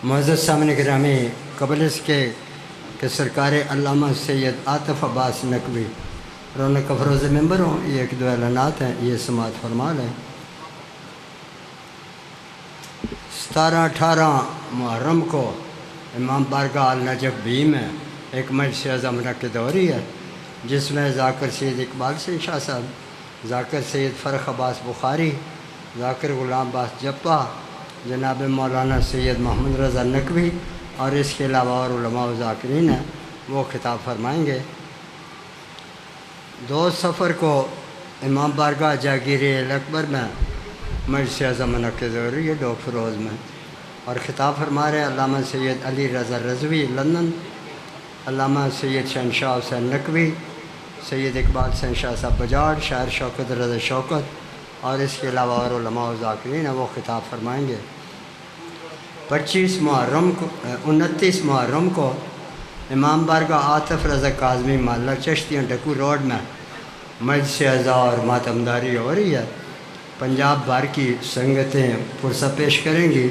معزز سامنے گرامی، قبل اس کے کہ سرکار علامہ سید عاطف عباس نقوی رونق افروز ممبر ہوں، یہ ایک دو اعلانات ہیں، یہ سماعت فرما لیں۔ 17-18 محرم کو امام بارگاہ النجف بی میں ایک مجلس اعظم منعقد ہو رہی ہے، جس میں ذاکر سید اقبال سنگھ شاہ صاحب، ذاکر سید فرخ عباس بخاری، ذاکر غلام عباس جپا، جناب مولانا سید محمد رضا نقوی اور اس کے علاوہ اور علماء و ذاکرین ہیں، وہ خطاب فرمائیں گے۔ 2 صفر کو امام بارگاہ جاگیری اکبر میں مجلس اعظم منعقد ہو رہی ہے، ڈوک فروز میں، اور خطاب فرما رہے ہیں علامہ سید علی رضا رضوی لندن، علامہ سید شہنشاہ حسین نقوی، سید اقبال سنگھ شاہ صاحب بجاڑ، شاعر شوکت رضا شوکت اور اس کے علاوہ اور علماء و ذاکرین ہیں، وہ خطاب فرمائیں گے۔ 29 محرم کو امام بارگاہ عاطف رضا کاظمی محلہ چشتیاں ڈکو روڈ میں مجلس اعزاء اور ماتمداری ہو رہی ہے۔ پنجاب بھر کی سنگتیں پرسہ پیش کریں گی،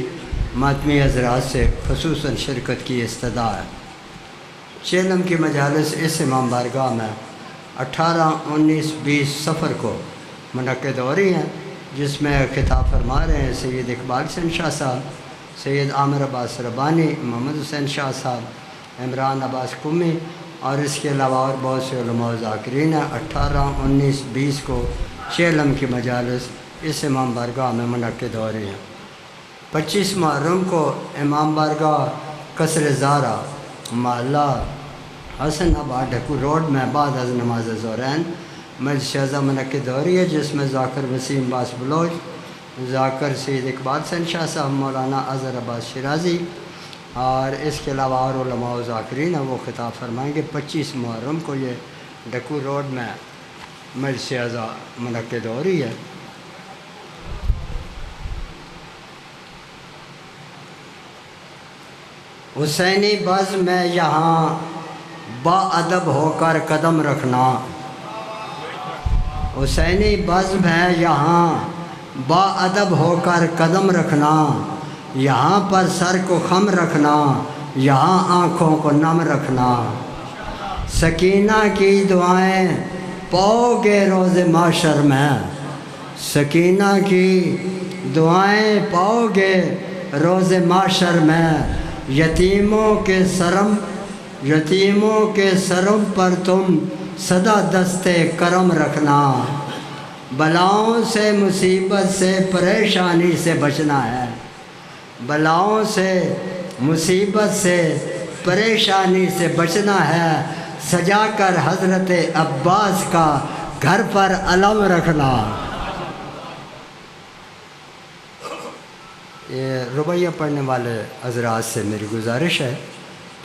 ماتمی حضرات سے خصوصاً شرکت کی استدعا ہے۔ چیلم کی مجالس اس امام بارگاہ میں 18، 19، 20 صفر کو منعقد ہو رہی ہیں، جس میں خطاب فرما رہے ہیں سید اقبال سنگھ شاہ صاحب، سید عامر عباس ربانی، محمد حسین شاہ صاحب، عمران عباس قمی اور اس کے علاوہ اور بہت سے علماء و ذاکرین ہیں۔ 18، 19، 20 کو چیلم کی مجالس اس امام بارگاہ میں منعقد ہو رہی ہیں۔ 25 محرم کو امام بارگاہ قصر زارا محلہ حسن آباد ڈھکو روڈ میں بعد از نماز ظہرین مجلس اعظم منعقد ہو رہی ہے، جس میں ذاکر وسیم باس بلوچ، ذاکر سید اقبال سنگھ شاہ صاحب، مولانا اظہر عباس شیرازی اور اس کے علاوہ اور علماء و ذاکرین ہیں، وہ خطاب فرمائیں گے۔ 25 محرم کو یہ ڈھکو روڈ میں مجلس اعظم منعقد ہو رہی ہے۔ حسینی بزم میں یہاں با ادب ہو کر قدم رکھنا، حسینی بزم ہے یہاں با ادب ہو کر قدم رکھنا، یہاں پر سر کو خم رکھنا، یہاں آنکھوں کو نم رکھنا، سکینہ کی دعائیں پاؤ گے روز محشر میں، سکینہ کی دعائیں پاؤ گے روز محشر میں، یتیموں کے سرم پر تم سدا دستے کرم رکھنا، بلاؤں سے مصیبت سے پریشانی سے بچنا ہے، بلاؤں سے مصیبت سے پریشانی سے بچنا ہے، سجا کر حضرت عباس کا گھر پر علم رکھنا۔ یہ ربیہ پڑھنے والے حضرات سے میری گزارش ہے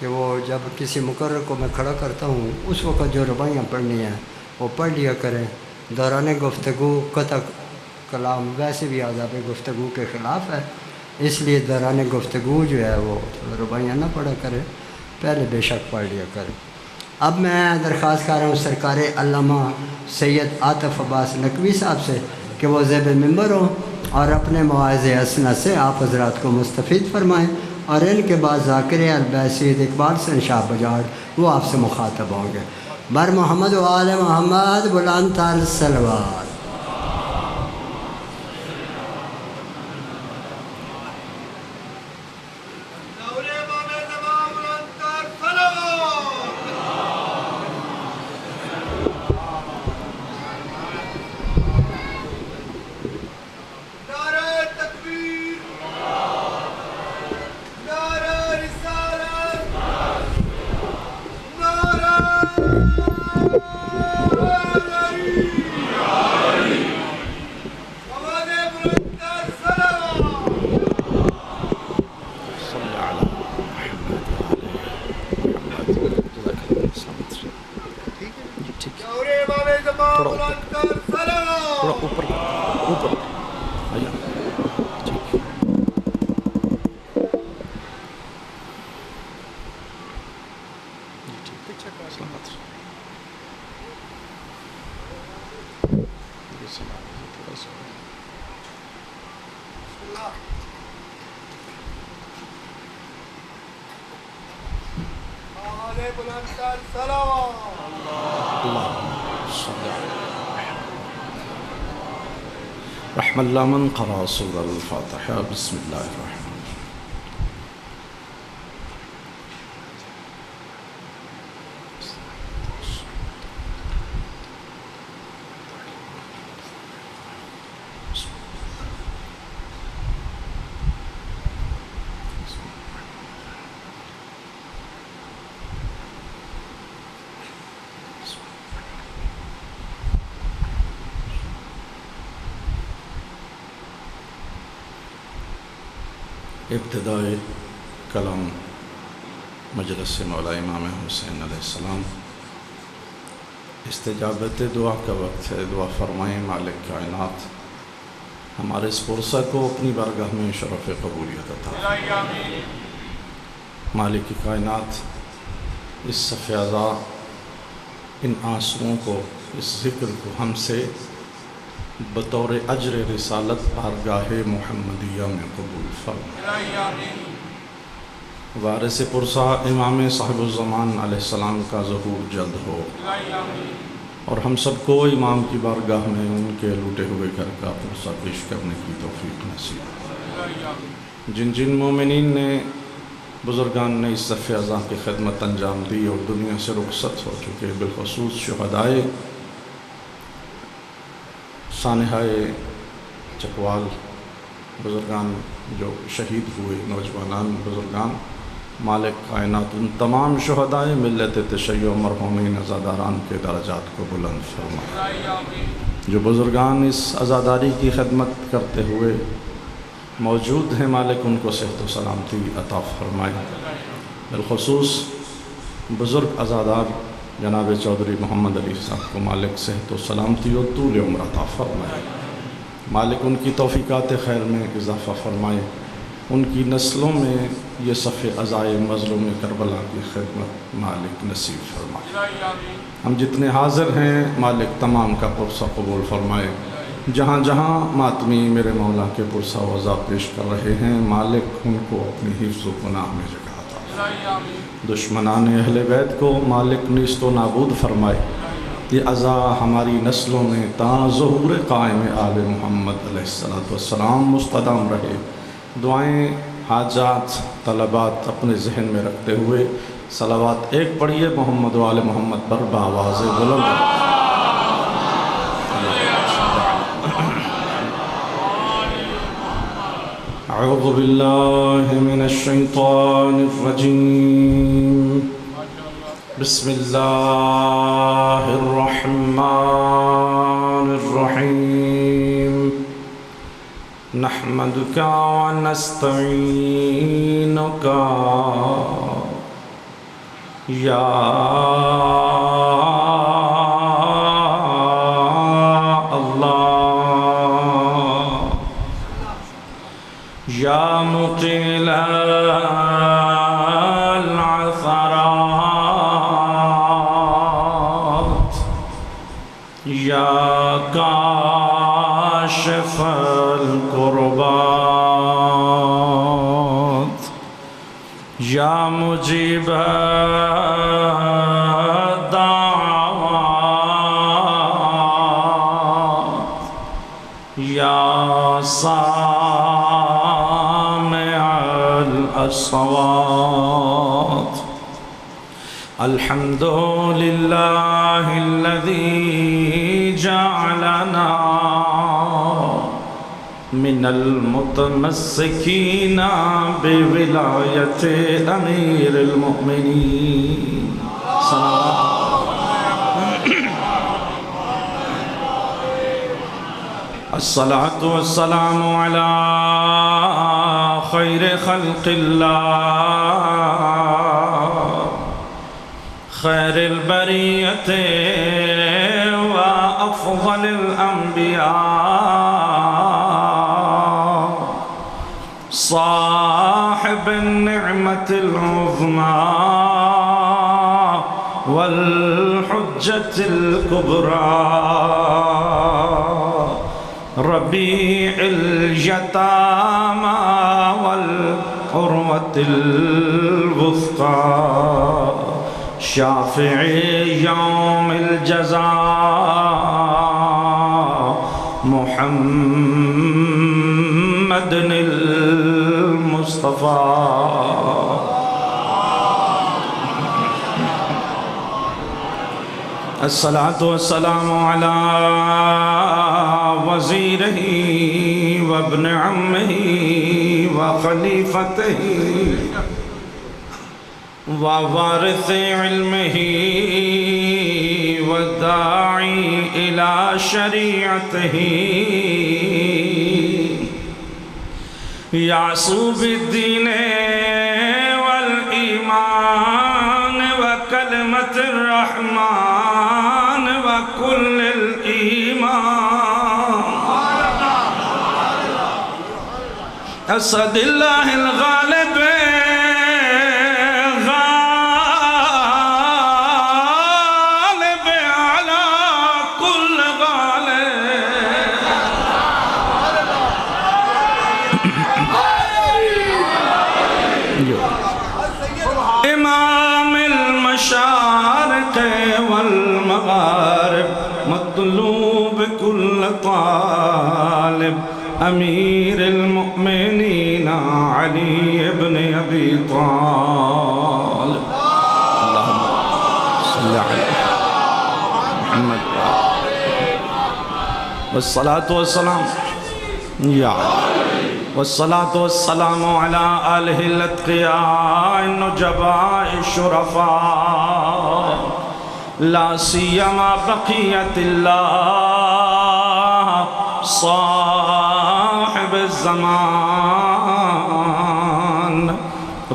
کہ وہ جب کسی مقرر کو میں کھڑا کرتا ہوں، اس وقت جو ربیہ پڑھنی ہیں وہ پڑھ لیا کریں۔ دوران گفتگو قطع کلام ویسے بھی آداب گفتگو کے خلاف ہے، اس لیے دوران گفتگو جو ہے وہ ربیہ نہ پڑھا کرے، پہلے بے شک پڑھ لیا کرے۔ اب میں درخواست کر رہا ہوں سرکار علامہ سید عاطف عباس نقوی صاحب سے کہ وہ زیب ممبر ہوں اور اپنے مواعظ حسنہ سے آپ حضرات کو مستفید فرمائیں، اور ان کے بعد ذاکر البیسید اقبال سنگھ شاہ بجاڑ وہ آپ سے مخاطب ہوں گے۔ بر محمد و آل محمد بلند تر صلوات۔ رحم اللہ من قرأ سورة الفاتحة بسم اللہ الرحمن ابتداء کلام مجلس مولا امام حسین علیہ السلام، استجابت دعا کا وقت ہے۔ دعا فرمائیں مالک کائنات ہمارے اس پرسہ کو اپنی بارگاہ میں شرف قبولیت عطا فرمائے۔ مالک کائنات اس صف اعضاء، ان آنسوؤں کو، اس ذکر کو ہم سے بطور اجر رسالت بارگاہ محمدیہ میں قبول فرمائے۔ وارث پرسہ امام صاحب الزمان علیہ السلام کا ظہور جلد ہو، اور ہم سب کو امام کی بارگاہ میں ان کے لوٹے ہوئے گھر کا پرسہ پیش کرنے کی توفیق نصیب۔ جن جن مومنین نے، بزرگان نے اس صف اعضاء کی خدمت انجام دی اور دنیا سے رخصت ہو چکے، بالخصوص شہدائے سانحۂ چکوال، بزرگان جو شہید ہوئے، نوجوانان بزرگان، مالک کائنات ان تمام شہدائے ملت تشیع مرحومین عزاداران کے درجات کو بلند فرمائے۔ جو بزرگان اس عزاداری کی خدمت کرتے ہوئے موجود ہیں، مالک ان کو صحت و سلامتی عطا فرمائے۔ بالخصوص بزرگ عزادار جناب چودھری محمد علی صاحب کو مالک صحت و سلامتی اور طول عمر عطا فرمائے۔ مالک ان کی توفیقات خیر میں اضافہ فرمائے، ان کی نسلوں میں یہ صف عزائے مظلوم کربلا کی خدمت مالک نصیب فرمائے۔ ہم جتنے حاضر ہیں مالک تمام کا پرسہ قبول فرمائے۔ جہاں جہاں ماتمی میرے مولا کے پرسہ وضع پیش کر رہے ہیں، مالک ان کو اپنی حفظ و پناہ میں جگہ عطا فرمائے۔ دشمنان اہل بیت کو مالک نیست و نابود فرمائے۔ یہ عزا ہماری نسلوں میں تا ظہور قائم آل محمد علیہ السلام مستدام رہے۔ دعائیں، حاجات، طلبات اپنے ذہن میں رکھتے ہوئے صلوات ایک پڑھیے محمد و آل محمد پر بآواز بلند۔ اعوذ باللہ من الشیطان الرجیم، بسم اللہ الرحمن الرحیم، نحمدک و نستعینک یا یا مقیل العثرات، یا کاشف الکربات، یا مجیب الدعوات، یا الصوات۔ الحمد للہ الذی جعلنا من المتمسکین بولایت امیر المؤمنین۔ الصلاة والسلام على خیر خلق اللہ، خیر البریت و افضل الانبیاء، صاحب النعمت العظمی والحجة الكبرى، ربيع اليتامى بالعروة الوثقى شافعي يوم الجزاء محمد المصطفى. الصلاة والسلام على وزيره وابن عمه وخليفته ووارث علمه والداعي إلى شريعته يعصو بالدين والإيمان وكلمة الرحمن وكل الإيمان. أسد الله الغالب غالب على كل غالب. إمام المشارق والمغارب مطلوب كل طالب أمير المؤمنين علي بن أبي طالب. اللهم صل على محمد والصلاة والسلام يا والصلاة والسلام على آله الأتقياء النجباء الشرفاء لا سيما بقية الله صاحب الزمان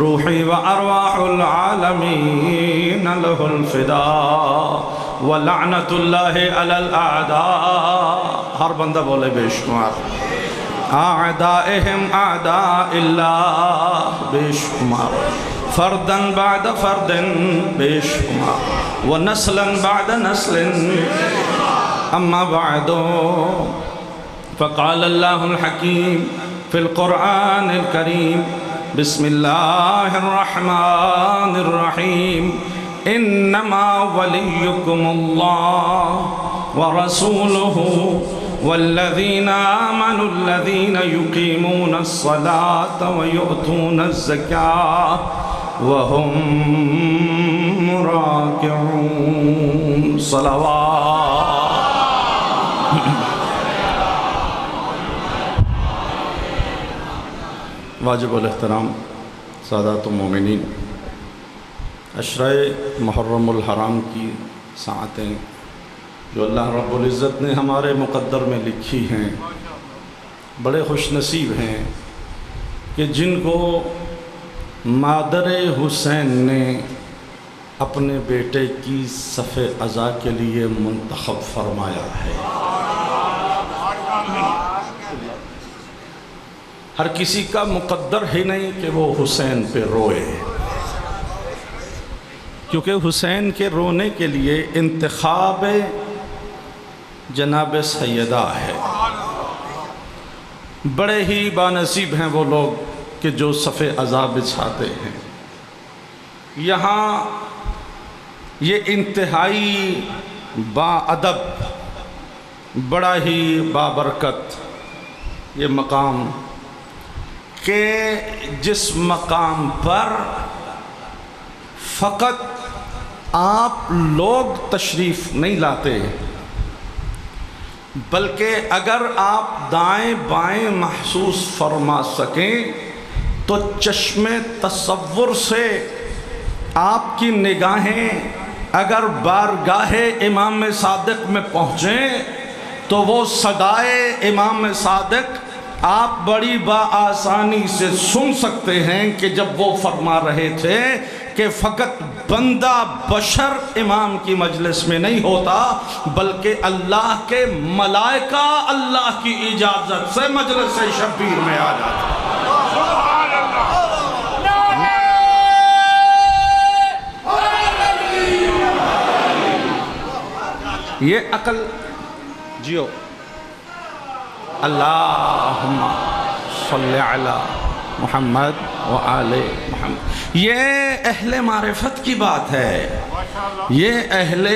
روحي وأرواح العالمين له الفداء ولعنة الله على الأعداء. ہر بندہ بولے بے شمار أعدائهم أعداء الله بشمار فردا بعد فرد بشمار ونسلا بعد نسل. أما بعد فقال الله الحكيم في القرآن الكريم بسم الله الرحمن الرحيم إنما وليكم الله ورسوله والذين آمنوا الذين يقيمون الصلاة ويؤتون الزكاة وهم راكعون. صلوات. واجب الاحترام سادات المومنین، عشرۂ محرم الحرام کی ساعتیں جو اللہ رب العزت نے ہمارے مقدر میں لکھی ہیں بڑے خوش نصیب ہیں کہ جن کو مادر حسین نے اپنے بیٹے کی صف عزا کے لیے منتخب فرمایا ہے. ہر کسی کا مقدر ہی نہیں کہ وہ حسین پہ روئے، کیونکہ حسین کے رونے کے لیے انتخاب جناب سیدہ ہے. بڑے ہی بانصیب ہیں وہ لوگ کہ جو صف عزا بچھاتے ہیں. یہاں یہ انتہائی باادب بڑا ہی بابرکت یہ مقام کہ جس مقام پر فقط آپ لوگ تشریف نہیں لاتے بلکہ اگر آپ دائیں بائیں محسوس فرما سکیں تو چشم تصور سے آپ کی نگاہیں اگر بارگاہ امام صادق میں پہنچیں تو وہ صدائے امام صادق آپ بڑی بآسانی سے سن سکتے ہیں کہ جب وہ فرما رہے تھے کہ فقط بندہ بشر امام کی مجلس میں نہیں ہوتا بلکہ اللہ کے ملائکہ اللہ کی اجازت سے مجلس شبیر میں آ جاتا. یہ عقل جیو. اللہم صلی علی محمد وآل محمد۔ یہ اہل معرفت کی بات ہے، یہ اہل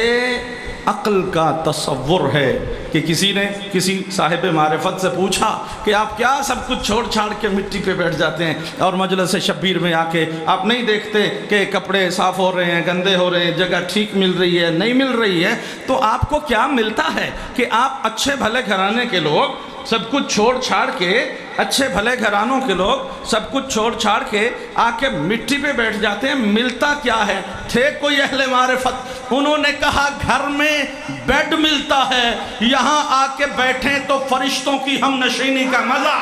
عقل کا تصور ہے کہ کسی نے کسی صاحب معرفت سے پوچھا کہ آپ کیا سب کچھ چھوڑ چھاڑ کے مٹی پہ بیٹھ جاتے ہیں اور مجلس شبیر میں آ کے آپ نہیں دیکھتے کہ کپڑے صاف ہو رہے ہیں، گندے ہو رہے ہیں، جگہ ٹھیک مل رہی ہے نہیں مل رہی ہے، تو آپ کو کیا ملتا ہے کہ آپ اچھے بھلے گھرانے کے لوگ سب کچھ چھوڑ چھاڑ کے، اچھے بھلے گھرانوں کے لوگ سب کچھ چھوڑ چھاڑ کے آ کے مٹی پہ بیٹھ جاتے ہیں؟ ملتا کیا ہے؟ تھے کوئی اہل معرفت، انہوں نے کہا گھر میں بیڈ ملتا ہے، یہاں آ کے بیٹھیں تو فرشتوں کی ہم نشینی کا مزہ۔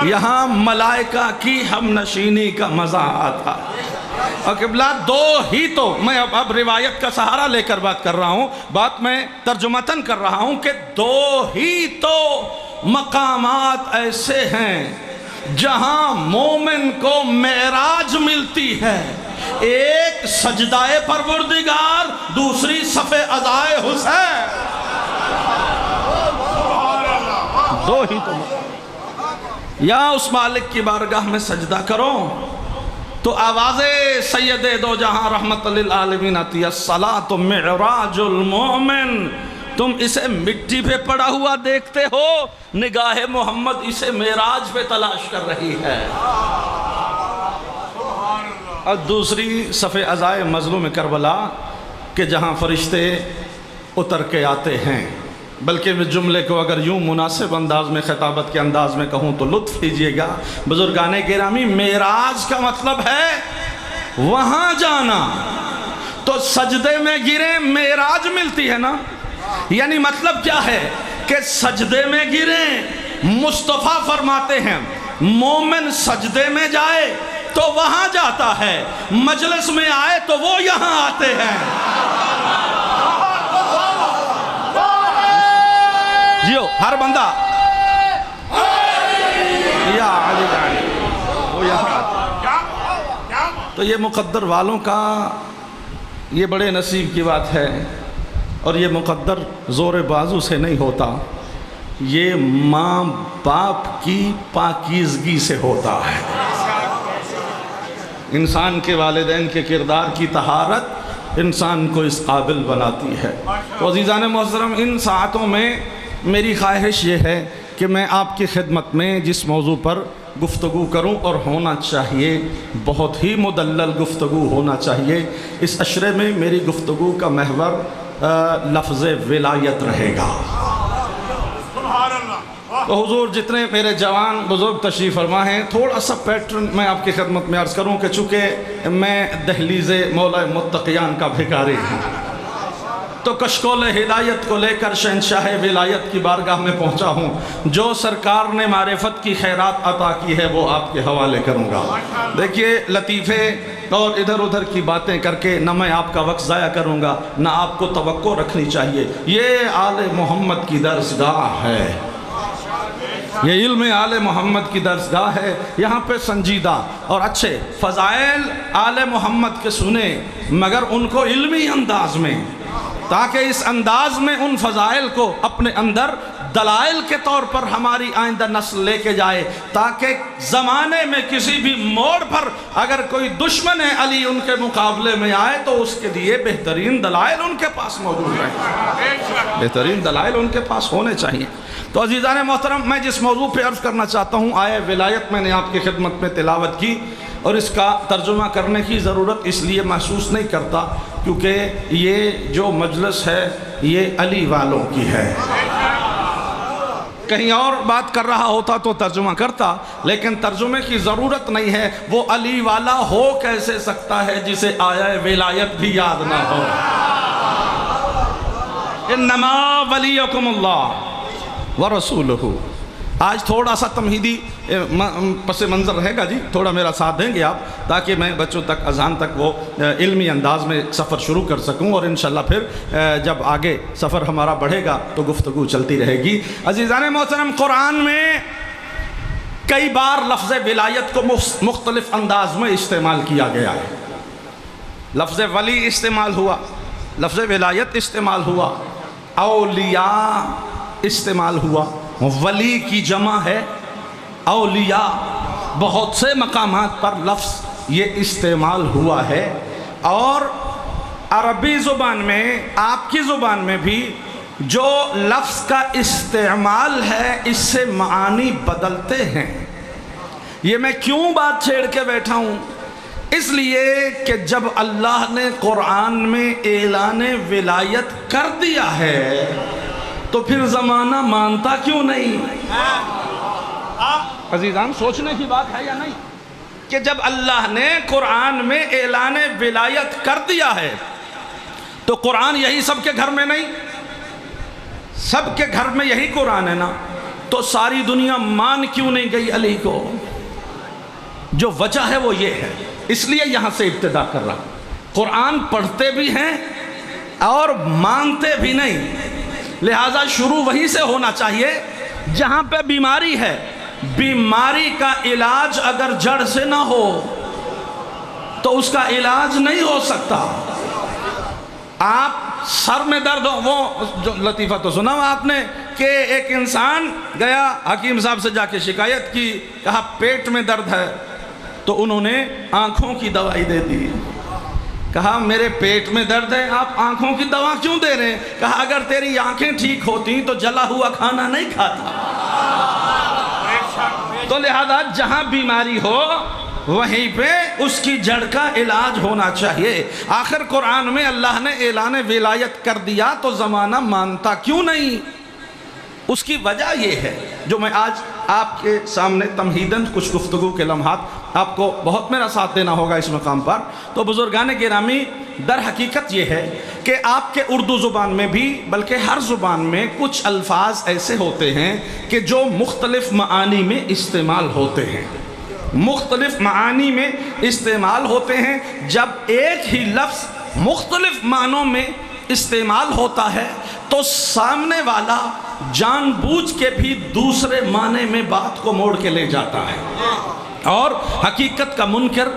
یہاں ملائکہ کی ہم نشینی کا مزہ آتا۔ اور قبلہ دو ہی تو، میں اب روایت کا سہارا لے کر بات کر رہا ہوں، بات میں ترجمتاً کر رہا ہوں کہ دو ہی تو مقامات ایسے ہیں جہاں مومن کو معراج ملتی ہے، ایک سجدہ پروردگار، دوسری صف عزائے حسین۔ دو ہی تو، یا اس مالک کی بارگاہ میں سجدہ کرو تو آواز سید دو جہاں رحمت للعالمین آتی ہے، الصلاۃ معراج المومن۔ تم اسے مٹی پہ پڑا ہوا دیکھتے ہو، نگاہ محمد اسے معراج پہ تلاش کر رہی ہے۔ اور دوسری صف عزائے مظلوم کربلا کہ جہاں فرشتے اتر کے آتے ہیں، بلکہ میں جملے کو اگر یوں مناسب انداز میں خطابت کے انداز میں کہوں تو لطف کیجئے گا، بزرگان گرامی، معراج کا مطلب ہے وہاں جانا، تو سجدے میں گریں معراج ملتی ہے نا، یعنی مطلب کیا ہے کہ سجدے میں گریں، مصطفیٰ فرماتے ہیں مومن سجدے میں جائے تو وہاں جاتا ہے، مجلس میں آئے تو وہ یہاں آتے ہیں۔ جیو ہر بندہ یا علی علی وہ یہاں، تو یہ مقدر والوں کا یہ بڑے نصیب کی بات ہے، اور یہ مقدر زور بازو سے نہیں ہوتا، یہ ماں باپ کی پاکیزگی سے ہوتا ہے۔ انسان کے والدین کے کردار کی طہارت انسان کو اس قابل بناتی ہے۔ تو عزیزان محترم، ان ساعتوں میں میری خواہش یہ ہے کہ میں آپ کی خدمت میں جس موضوع پر گفتگو کروں، اور ہونا چاہیے بہت ہی مدلل گفتگو ہونا چاہیے، اس عشرے میں میری گفتگو کا محور لفظ ولایت رہے گا۔ تو حضور جتنے میرے جوان بزرگ تشریف فرما ہیں، تھوڑا سا پیٹرن میں آپ کی خدمت میں عرض کروں کہ چونکہ میں دہلیز مولا متقیان کا بھکاری ہوں، تو کشکول ہدایت کو لے کر شہنشاہ ولایت کی بارگاہ میں پہنچا ہوں۔ جو سرکار نے معرفت کی خیرات عطا کی ہے وہ آپ کے حوالے کروں گا۔ دیکھیے لطیفے اور ادھر ادھر کی باتیں کر کے نہ میں آپ کا وقت ضائع کروں گا، نہ آپ کو توقع رکھنی چاہیے۔ یہ آل محمد کی درسگاہ ہے، یہ علم آل محمد کی درسگاہ ہے، یہاں پہ سنجیدہ اور اچھے فضائل آل محمد کے سنیں، مگر ان کو علمی انداز میں، تاکہ اس انداز میں ان فضائل کو اپنے اندر دلائل کے طور پر ہماری آئندہ نسل لے کے جائے، تاکہ زمانے میں کسی بھی موڑ پر اگر کوئی دشمن علی ان کے مقابلے میں آئے تو اس کے لیے بہترین دلائل ان کے پاس موجود رہیں، بہترین دلائل ان کے پاس ہونے چاہیے۔ تو عزیزان محترم، میں جس موضوع پہ عرض کرنا چاہتا ہوں، آیہ ولایت میں نے آپ کی خدمت میں تلاوت کی، اور اس کا ترجمہ کرنے کی ضرورت اس لیے محسوس نہیں کرتا کیونکہ یہ جو مجلس ہے یہ علی والوں کی ہے۔ کہیں اور بات کر رہا ہوتا تو ترجمہ کرتا، لیکن ترجمے کی ضرورت نہیں ہے۔ وہ علی والا ہو کیسے سکتا ہے جسے آیہ ولایت بھی یاد نہ ہو؟ انما ولیکم اللہ ورسولہ۔ آج تھوڑا سا تمہیدی پس منظر رہے گا جی، تھوڑا میرا ساتھ دیں گے آپ، تاکہ میں بچوں تک اذان تک وہ علمی انداز میں سفر شروع کر سکوں، اور انشاءاللہ پھر جب آگے سفر ہمارا بڑھے گا تو گفتگو چلتی رہے گی۔ عزیزان محترم، قرآن میں کئی بار لفظ ولایت کو مختلف انداز میں استعمال کیا گیا ہے۔ لفظ ولی استعمال ہوا، لفظ ولایت استعمال ہوا، اولیاء استعمال ہوا. ولی کی جمع ہے اولیاء. بہت سے مقامات پر لفظ یہ استعمال ہوا ہے. اور عربی زبان میں، آپ کی زبان میں بھی جو لفظ کا استعمال ہے اس سے معانی بدلتے ہیں. یہ میں کیوں بات چھیڑ کے بیٹھا ہوں؟ اس لیے کہ جب اللہ نے قرآن میں اعلان ولایت کر دیا ہے تو پھر زمانہ مانتا کیوں نہیں؟ عزیزان سوچنے کی بات ہے یا نہیں کہ جب اللہ نے قرآن میں اعلان ولایت کر دیا ہے تو قرآن یہی سب کے گھر میں نہیں؟ سب کے گھر میں یہی قرآن ہے نا. تو ساری دنیا مان کیوں نہیں گئی علی کو؟ جو وجہ ہے وہ یہ ہے. اس لیے یہاں سے ابتدا کر رہا. قرآن پڑھتے بھی ہیں اور مانتے بھی نہیں، لہٰذا شروع وہیں سے ہونا چاہیے جہاں پہ بیماری ہے. بیماری کا علاج اگر جڑ سے نہ ہو تو اس کا علاج نہیں ہو سکتا. آپ سر میں درد ہو، وہ جو لطیفہ تو سنا آپ نے کہ ایک انسان گیا حکیم صاحب سے جا کے شکایت کی، کہا پیٹ میں درد ہے، تو انہوں نے آنکھوں کی دوائی دے دی. کہا میرے پیٹ میں درد ہے، آپ آنکھوں کی دوا کیوں دے رہے ہیں؟ کہا اگر تیری آنکھیں ٹھیک ہوتی تو جلا ہوا کھانا نہیں کھاتا. تو لہذا جہاں بیماری ہو وہیں پہ اس کی جڑ کا علاج ہونا چاہیے. آخر قرآن میں اللہ نے اعلان ولایت کر دیا تو زمانہ مانتا کیوں نہیں؟ اس کی وجہ یہ ہے جو میں آج آپ کے سامنے تمہیداً کچھ گفتگو کے لمحات، آپ کو بہت میرا ساتھ دینا ہوگا اس مقام پر. تو بزرگان گرامی، در حقیقت یہ ہے کہ آپ کے اردو زبان میں بھی بلکہ ہر زبان میں کچھ الفاظ ایسے ہوتے ہیں کہ جو مختلف معانی میں استعمال ہوتے ہیں. مختلف معانی میں استعمال ہوتے ہیں. جب ایک ہی لفظ مختلف معنوں میں استعمال ہوتا ہے تو سامنے والا جان بوجھ کے بھی دوسرے معنی میں بات کو موڑ کے لے جاتا ہے اور حقیقت کا منکر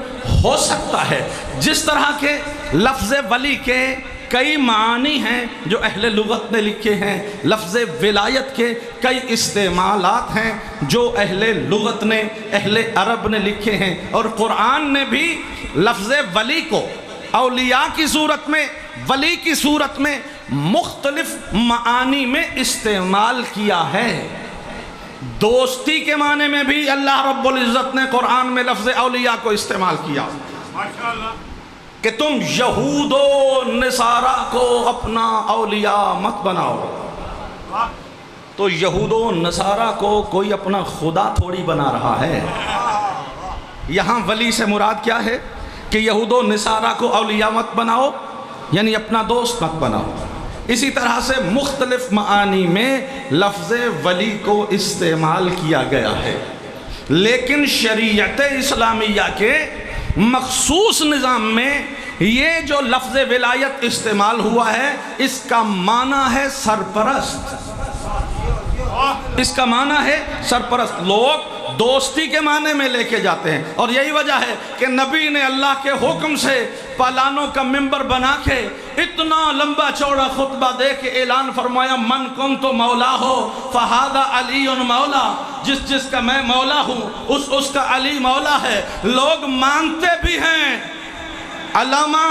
ہو سکتا ہے. جس طرح کے لفظ ولی کے کئی معانی ہیں جو اہل لغت نے لکھے ہیں، لفظ ولایت کے کئی استعمالات ہیں جو اہل لغت نے، اہل عرب نے لکھے ہیں. اور قرآن نے بھی لفظ ولی کو اولیاء کی صورت میں، ولی کی صورت میں مختلف معانی میں استعمال کیا ہے. دوستی کے معنی میں بھی اللہ رب العزت نے قرآن میں لفظ اولیاء کو استعمال کیا کہ تم یہود و نصارہ کو اپنا اولیاء مت بناؤ. تو یہود و نصارہ کو کوئی اپنا خدا تھوڑی بنا رہا ہے. یہاں ولی سے مراد کیا ہے کہ یہود و نصارہ کو اولیاء مت بناؤ، یعنی اپنا دوست مت بناؤ. اسی طرح سے مختلف معانی میں لفظ ولی کو استعمال کیا گیا ہے. لیکن شریعت اسلامیہ کے مخصوص نظام میں یہ جو لفظ ولایت استعمال ہوا ہے اس کا معنی ہے سرپرست. اس کا معنی ہے سرپرست. لوگ دوستی کے معنی میں لے کے جاتے ہیں اور یہی وجہ ہے کہ نبی نے اللہ کے حکم سے پالانوں کا ممبر بنا کے اتنا لمبا چوڑا خطبہ دے کے اعلان فرمایا من کنت مولا ہو فہذا علی مولا. جس جس کا میں مولا ہوں اس کا علی مولا ہے. لوگ مانتے بھی ہیں. علامہ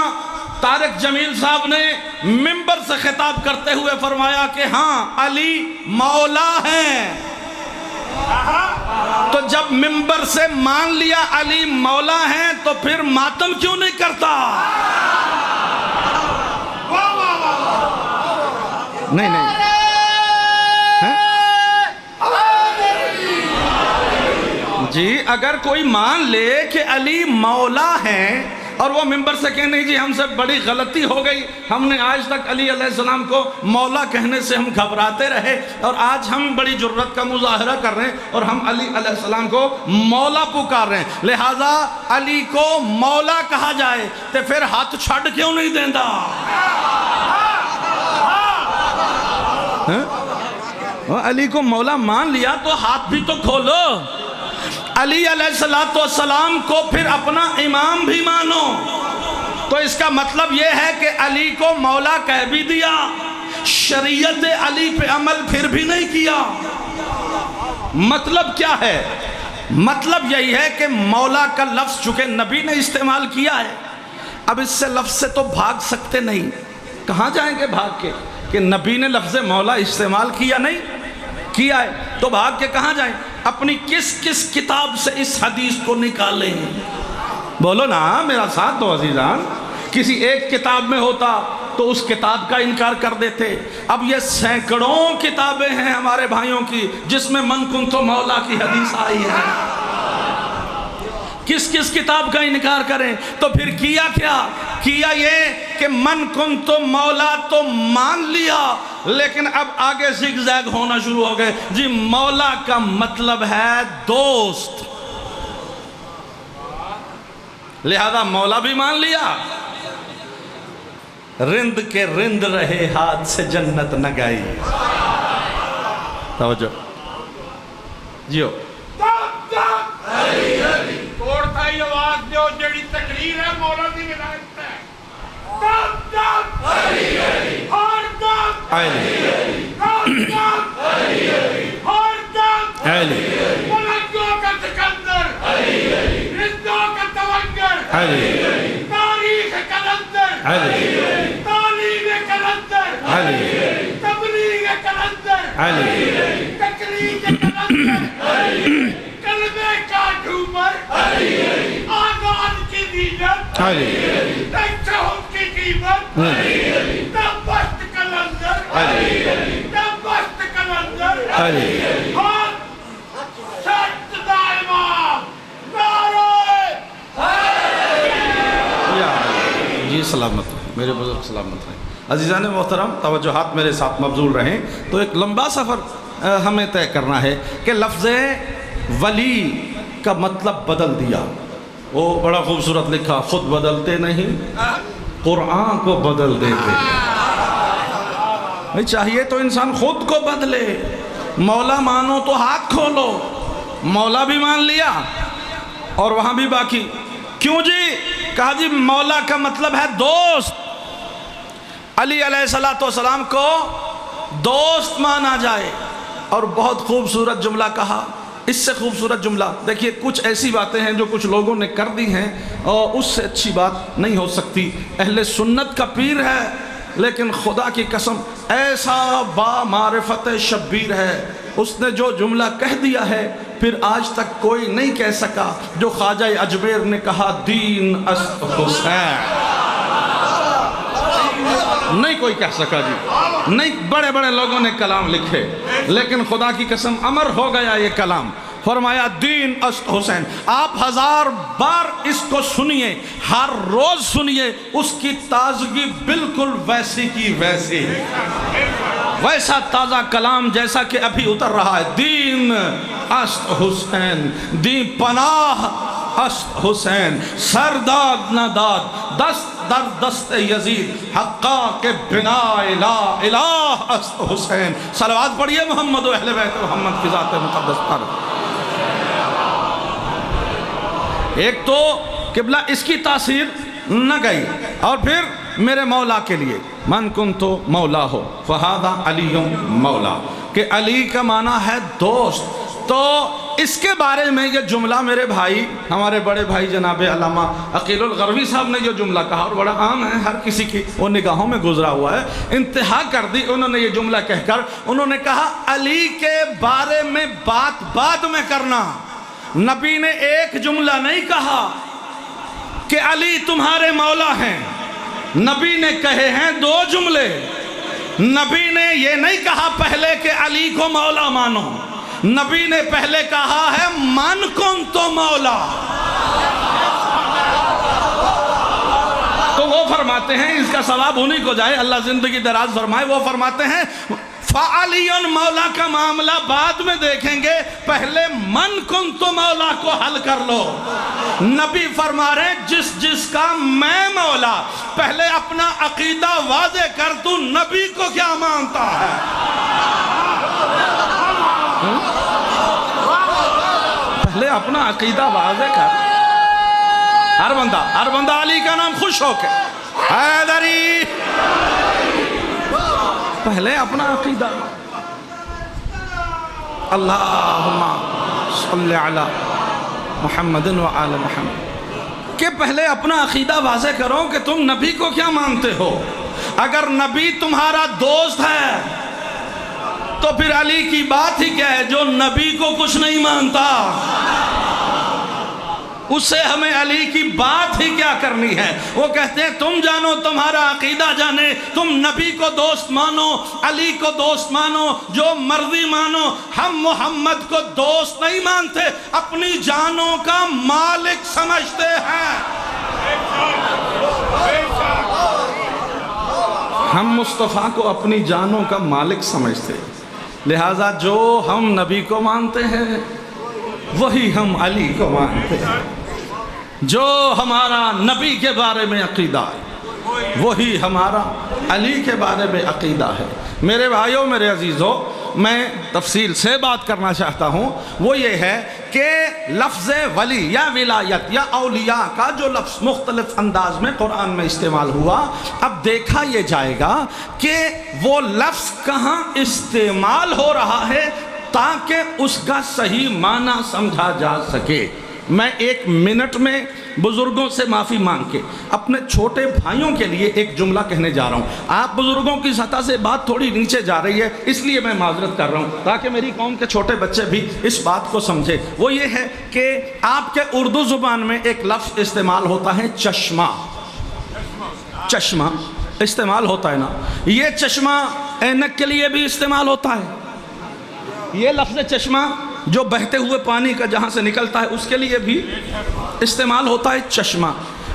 طارق جمیل صاحب نے ممبر سے خطاب کرتے ہوئے فرمایا کہ ہاں علی مولا ہیں. تو جب ممبر سے مان لیا علی مولا ہیں تو پھر ماتم کیوں نہیں کرتا؟ نہیں جی، اگر کوئی مان لے کہ علی مولا ہیں اور وہ ممبر سے کہے نہیں جی ہم سے بڑی غلطی ہو گئی، ہم نے آج تک علی علیہ السلام کو مولا کہنے سے ہم گھبراتے رہے اور آج ہم بڑی جرت کا مظاہرہ کر رہے ہیں اور ہم علی علیہ السلام کو مولا پکار رہے ہیں، لہٰذا علی کو مولا کہا جائے تو پھر ہاتھ چھڑ کیوں نہیں دیندہ؟ علی کو مولا مان لیا تو ہاتھ بھی تو کھولو. علی علیہ السلام کو پھر اپنا امام بھی مانو. تو اس کا مطلب یہ ہے کہ علی کو مولا کہہ بھی دیا، شریعت علی پہ عمل پھر بھی نہیں کیا۔ مطلب کیا ہے؟ مطلب یہی ہے کہ مولا کا لفظ چونکہ نبی نے استعمال کیا ہے، اب اس سے لفظ سے تو بھاگ سکتے نہیں، کہاں جائیں گے بھاگ کے کہ نبی نے لفظ مولا استعمال کیا نہیں کیا ہے، تو بھاگ کے کہاں جائیں؟ اپنی کس کس کتاب سے اس حدیث کو نکالیں؟ بولو نا، میرا ساتھ دو عزیزان۔ کسی ایک کتاب میں ہوتا تو اس کتاب کا انکار کر دیتے، اب یہ سینکڑوں کتابیں ہیں ہمارے بھائیوں کی جس میں من کنت مولا کی حدیث آئی ہے، کس کس کتاب کا انکار کریں؟ تو پھر کیا کیا؟ کیا یہ کہ من کنت مولا تو مان لیا، لیکن اب آگے زگ زیگ ہونا شروع ہو گئے، جی مولا کا مطلب ہے دوست، لہذا مولا بھی مان لیا۔ رند کے رند رہے ہاتھ سے جنت نہ گئی۔ توجہ جیو توڑتا ہی آواز جو جڑی تقریر ہے مولا دی ولایت ہے۔ دب دب ہر دب ہر دب بلندوں کا سکندر، رندوں کا تونگر، تاریخ کلندر، تعلیم کلندر، تبلیغ کلندر، تقریر کلندر، کلمے کا ڈھومر، آزان کی دیجت، تشہد کی قیمت، تبست کلندر، تبست کلندر، ہاتھ سجدہ امام، نعرہ جی سلامت رہیں میرے بزرگ، سلامت رہیں۔ عزیزان محترم توجہات میرے ساتھ مبذول رہیں۔ تو ایک لمبا سفر ہمیں طے کرنا ہے کہ لفظ ولی کا مطلب بدل دیا۔ وہ بڑا خوبصورت لکھا، خود بدلتے نہیں قرآن کو بدل دیتے۔ نہیں چاہیے تو انسان خود کو بدلے، مولا مانو تو ہاتھ کھولو، مولا بھی مان لیا اور وہاں بھی باقی کیوں جی؟ کہا جی مولا کا مطلب ہے دوست، علی علیہ السلام کو دوست مانا جائے۔ اور بہت خوبصورت جملہ کہا، اس سے خوبصورت جملہ دیکھیے، کچھ ایسی باتیں ہیں جو کچھ لوگوں نے کر دی ہیں اور اس سے اچھی بات نہیں ہو سکتی۔ اہل سنت کا پیر ہے لیکن خدا کی قسم ایسا با معرفت شبیر ہے، اس نے جو جملہ کہہ دیا ہے پھر آج تک کوئی نہیں کہہ سکا جو خواجہ اجمیر نے کہا دین است حسین، نہیں کوئی کہہ سکا جی، نہیں۔ بڑے بڑے لوگوں نے کلام لکھے لیکن خدا کی قسم امر ہو گیا یہ کلام، فرمایا دین است حسین۔ آپ 1000 بار اس کو سنیے، ہر روز سنیے، اس کی تازگی بالکل ویسی کی ویسی، ویسا تازہ کلام جیسا کہ ابھی اتر رہا ہے۔ دین است حسین، دین پناہ است حسین، سرداد نہ داد، دست در دست یزید، حقا کے بنا لا الہ است حسین۔ صلوات پڑھیے محمد و اہل بیت محمد کی ذات مقدس پر۔ ایک تو قبلہ اس کی تاثیر نہ گئی، اور پھر میرے مولا کے لیے من کنتو مولا ہو فہذا علی مولا، کہ علی کا معنی ہے دوست۔ تو اس کے بارے میں یہ جملہ میرے بھائی، ہمارے بڑے بھائی جناب علامہ عقیل الغروی صاحب نے جو جملہ کہا، اور بڑا عام ہے، ہر کسی کی وہ نگاہوں میں گزرا ہوا ہے، انتہا کر دی انہوں نے یہ جملہ کہہ کر۔ انہوں نے کہا علی کے بارے میں بات بعد میں کرنا، نبی نے ایک جملہ نہیں کہا کہ علی تمہارے مولا ہیں، نبی نے کہے ہیں 2 جملے۔ نبی نے یہ نہیں کہا پہلے کہ علی کو مولا مانو، نبی نے پہلے کہا ہے من کنتو مولا۔ تو وہ فرماتے ہیں، اس کا ثواب انہی کو جائے، اللہ زندگی دراز فرمائے، وہ فرماتے ہیں فعلی مولا کا معاملہ بعد میں دیکھیں گے، پہلے من کنتو مولا کو حل کر لو۔ نبی فرما رہے ہیں جس جس کا میں مولا، پہلے اپنا عقیدہ واضح کر، تو نبی کو کیا مانتا ہے؟ پہلے اپنا عقیدہ واضح کر۔ ہر بندہ علی کا نام خوش ہو کے حیدری، پہلے اپنا عقیدہ، اللہم صلی علی محمد و آل محمد، کہ پہلے اپنا عقیدہ واضح کرو کہ تم نبی کو کیا مانتے ہو۔ اگر نبی تمہارا دوست ہے تو پھر علی کی بات ہی کیا ہے، جو نبی کو کچھ نہیں مانتا اس سے ہمیں علی کی بات ہی کیا کرنی ہے۔ وہ کہتے ہیں تم جانو تمہارا عقیدہ جانے، تم نبی کو دوست مانو، علی کو دوست مانو، جو مرضی مانو، ہم محمد کو دوست نہیں مانتے، اپنی جانوں کا مالک سمجھتے ہیں۔ ہم مصطفیٰ کو اپنی جانوں کا مالک سمجھتے، لہٰذا جو ہم نبی کو مانتے ہیں وہی ہم علی کو مانتے ہیں۔ جو ہمارا نبی کے بارے میں عقیدہ ہے وہی ہمارا علی کے بارے میں عقیدہ ہے۔ میرے بھائیوں، میرے عزیزوں، میں تفصیل سے بات کرنا چاہتا ہوں، وہ یہ ہے کہ لفظ ولی یا ولایت یا اولیاء کا جو لفظ مختلف انداز میں قرآن میں استعمال ہوا، اب دیکھا یہ جائے گا کہ وہ لفظ کہاں استعمال ہو رہا ہے تاکہ اس کا صحیح معنی سمجھا جا سکے۔ میں 1 منٹ میں بزرگوں سے معافی مانگ کے اپنے چھوٹے بھائیوں کے لیے ایک جملہ کہنے جا رہا ہوں۔ آپ بزرگوں کی سطح سے بات تھوڑی نیچے جا رہی ہے، اس لیے میں معذرت کر رہا ہوں تاکہ میری قوم کے چھوٹے بچے بھی اس بات کو سمجھے۔ وہ یہ ہے کہ آپ کے اردو زبان میں ایک لفظ استعمال ہوتا ہے چشمہ۔ چشمہ استعمال ہوتا ہے نا، یہ چشمہ اینک کے لیے بھی استعمال ہوتا ہے۔ یہ لفظ چشمہ جو بہتے ہوئے پانی کا جہاں سے نکلتا ہے اس کے لیے بھی استعمال ہوتا ہے چشمہ۔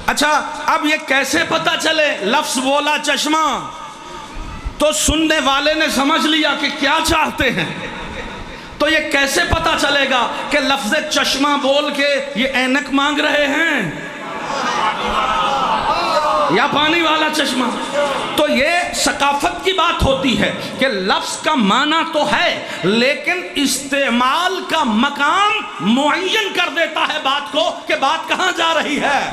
اچھا، اب یہ کیسے پتا چلے؟ لفظ بولا چشمہ تو سننے والے نے سمجھ لیا کہ کیا چاہتے ہیں، تو یہ کیسے پتا چلے گا کہ لفظ چشمہ بول کے یہ اینک مانگ رہے ہیں یا پانی والا چشمہ؟ تو یہ ثقافت کی بات ہوتی ہے کہ لفظ کا معنی تو ہے لیکن استعمال کا مقام معین کر دیتا ہے بات کو کہ بات کہاں جا رہی ہے۔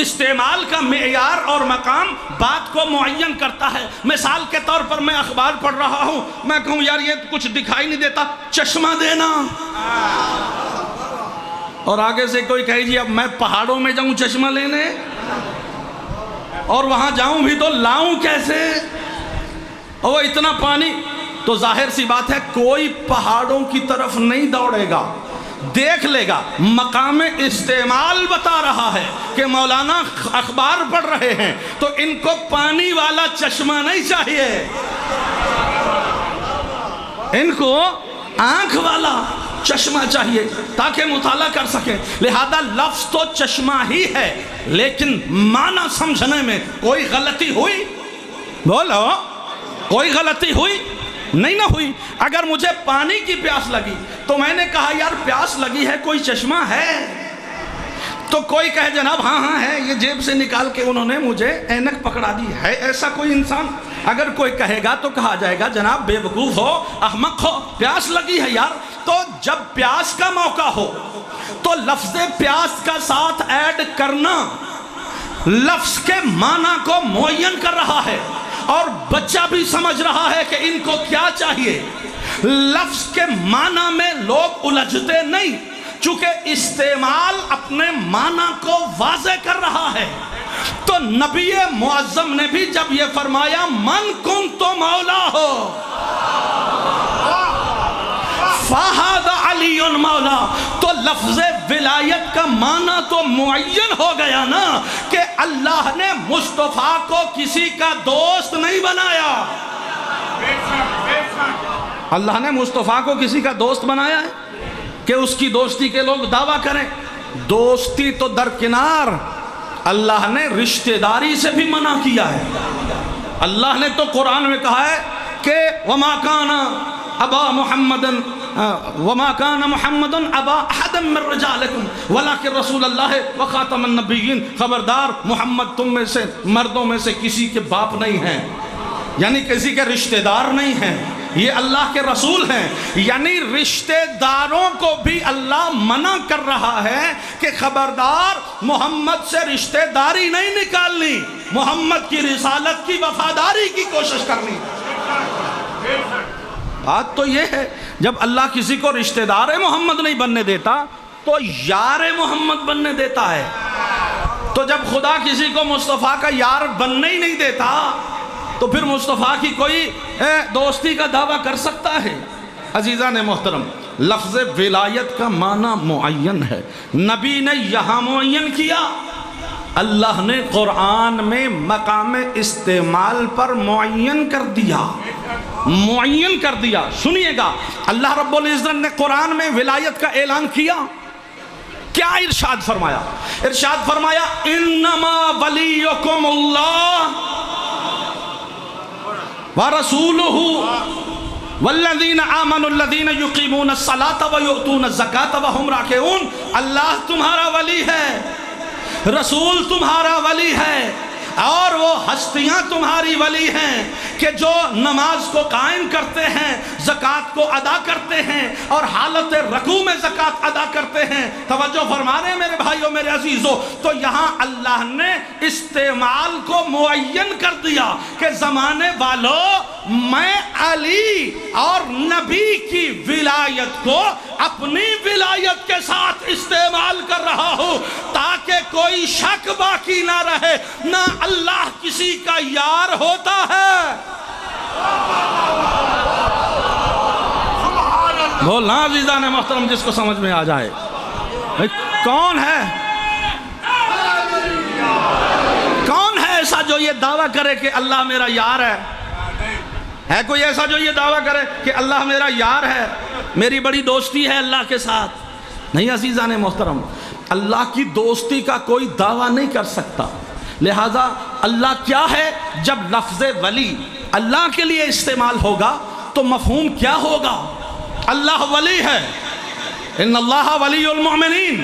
استعمال کا معیار اور مقام بات کو معین کرتا ہے۔ مثال کے طور پر میں اخبار پڑھ رہا ہوں، میں کہوں یار یہ کچھ دکھائی نہیں دیتا، چشمہ دینا، اور آگے سے کوئی کہے جی اب میں پہاڑوں میں جاؤں چشمہ لینے، اور وہاں جاؤں بھی تو لاؤں کیسے، اور وہ اتنا پانی، تو ظاہر سی بات ہے کوئی پہاڑوں کی طرف نہیں دوڑے گا، دیکھ لے گا۔ مقام استعمال بتا رہا ہے کہ مولانا اخبار پڑھ رہے ہیں تو ان کو پانی والا چشمہ نہیں چاہیے، ان کو آنکھ والا چشمہ چاہیے تاکہ مطالعہ کر سکیں۔ لہذا لفظ تو چشمہ ہی ہے لیکن معنی سمجھنے میں کوئی غلطی ہوئی؟ بولو، کوئی غلطی ہوئی؟ نہیں نہ ہوئی۔ اگر مجھے پانی کی پیاس لگی تو میں نے کہا یار پیاس لگی ہے، کوئی چشمہ ہے؟ تو کوئی کہے جناب ہاں ہاں ہے، یہ جیب سے نکال کے انہوں نے مجھے اینک پکڑا دی ہے، ایسا کوئی انسان؟ اگر کوئی کہے گا تو کہا جائے گا جناب بے وقوف ہو، احمق ہو، پیاس لگی ہے یار۔ تو جب پیاس کا موقع ہو تو لفظ پیاس کا ساتھ ایڈ کرنا لفظ کے معنی کو معین کر رہا ہے، اور بچہ بھی سمجھ رہا ہے کہ ان کو کیا چاہیے۔ لفظ کے معنی میں لوگ الجھتے نہیں، چونکہ استعمال اپنے معنی کو واضح کر رہا ہے۔ تو نبی معظم نے بھی جب یہ فرمایا من کنت مولا ہو فہذا علی مولا، تو لفظ ولایت کا معنی تو معین ہو گیا نا کہ اللہ نے مصطفیٰ کو کسی کا دوست نہیں بنایا۔ اللہ نے مصطفیٰ کو کسی کا دوست بنایا ہے کہ اس کی دوستی کے لوگ دعویٰ کریں؟ دوستی تو درکنار، اللہ نے رشتہ داری سے بھی منع کیا ہے۔ اللہ نے تو قرآن میں کہا ہے کہ وَمَا كَانَ أَبَا مُحَمَّدٍ وَمَا كَانَ مُحَمَّدٌ أَبَا أَحَدٍ مِّن رِّجَالِكُمْ وَلَٰكِن رَّسُولَ اللَّهِ وَخَاتَمَ النَّبِيِّينَ، خبردار محمد تم میں سے مردوں میں سے کسی کے باپ نہیں ہیں، یعنی کسی کے رشتہ دار نہیں ہیں، یہ اللہ کے رسول ہیں۔ یعنی رشتہ داروں کو بھی اللہ منع کر رہا ہے کہ خبردار محمد سے رشتہ داری نہیں نکالنی، محمد کی رسالت کی وفاداری کی کوشش کرنی۔ بات تو یہ ہے جب اللہ کسی کو رشتہ دار محمد نہیں بننے دیتا تو یار محمد بننے دیتا ہے. تو جب خدا کسی کو مصطفیٰ کا یار بننے ہی نہیں دیتا تو پھر مصطفیٰ کی کوئی دوستی کا دعویٰ کر سکتا ہے؟ عزیزان محترم، لفظ ولایت کا معنی معین ہے. نبی نے یہاں معین کیا، اللہ نے قرآن میں مقام استعمال پر معین کر دیا. معین کر دیا. سنیے گا، اللہ رب العزت نے قرآن میں ولایت کا اعلان کیا. کیا ارشاد فرمایا؟ ارشاد فرمایا انما ولیکم اللہ ورسولہ والذین آمنوا الذین یقیمون الصلاة ویؤتون الزکاة وہم راکعون. اللہ تمہارا ولی ہے، رسول تمہارا ولی ہے، اور وہ ہستیاں تمہاری ولی ہیں کہ جو نماز کو قائم کرتے ہیں، زکوٰۃ کو ادا کرتے ہیں اور حالت رکوع میں زکوٰۃ ادا کرتے ہیں. توجہ فرما رہے ہیں میرے بھائیوں، میرے عزیزوں. تو یہاں اللہ نے استعمال کو معین کر دیا کہ زمانے والوں میں علی اور نبی کی ولایت کو اپنی ولایت کے ساتھ استعمال کر رہا ہوں تاکہ کوئی شک باقی نہ رہے. نہ اللہ کسی کا یار ہوتا ہے. بولنا عزیزان محترم جس کو سمجھ میں آ جائے. کون ہے ایسا جو یہ دعویٰ کرے کہ اللہ میرا یار ہے؟ ہے کوئی ایسا جو یہ دعویٰ کرے کہ اللہ میرا یار ہے، میری بڑی دوستی ہے اللہ کے ساتھ؟ نہیں عزیزان محترم، اللہ کی دوستی کا کوئی دعویٰ نہیں کر سکتا. لہذا اللہ کیا ہے؟ جب لفظ ولی اللہ کے لیے استعمال ہوگا تو مفہوم کیا ہوگا؟ اللہ ولی ہے. ان اللہ ولی المؤمنین،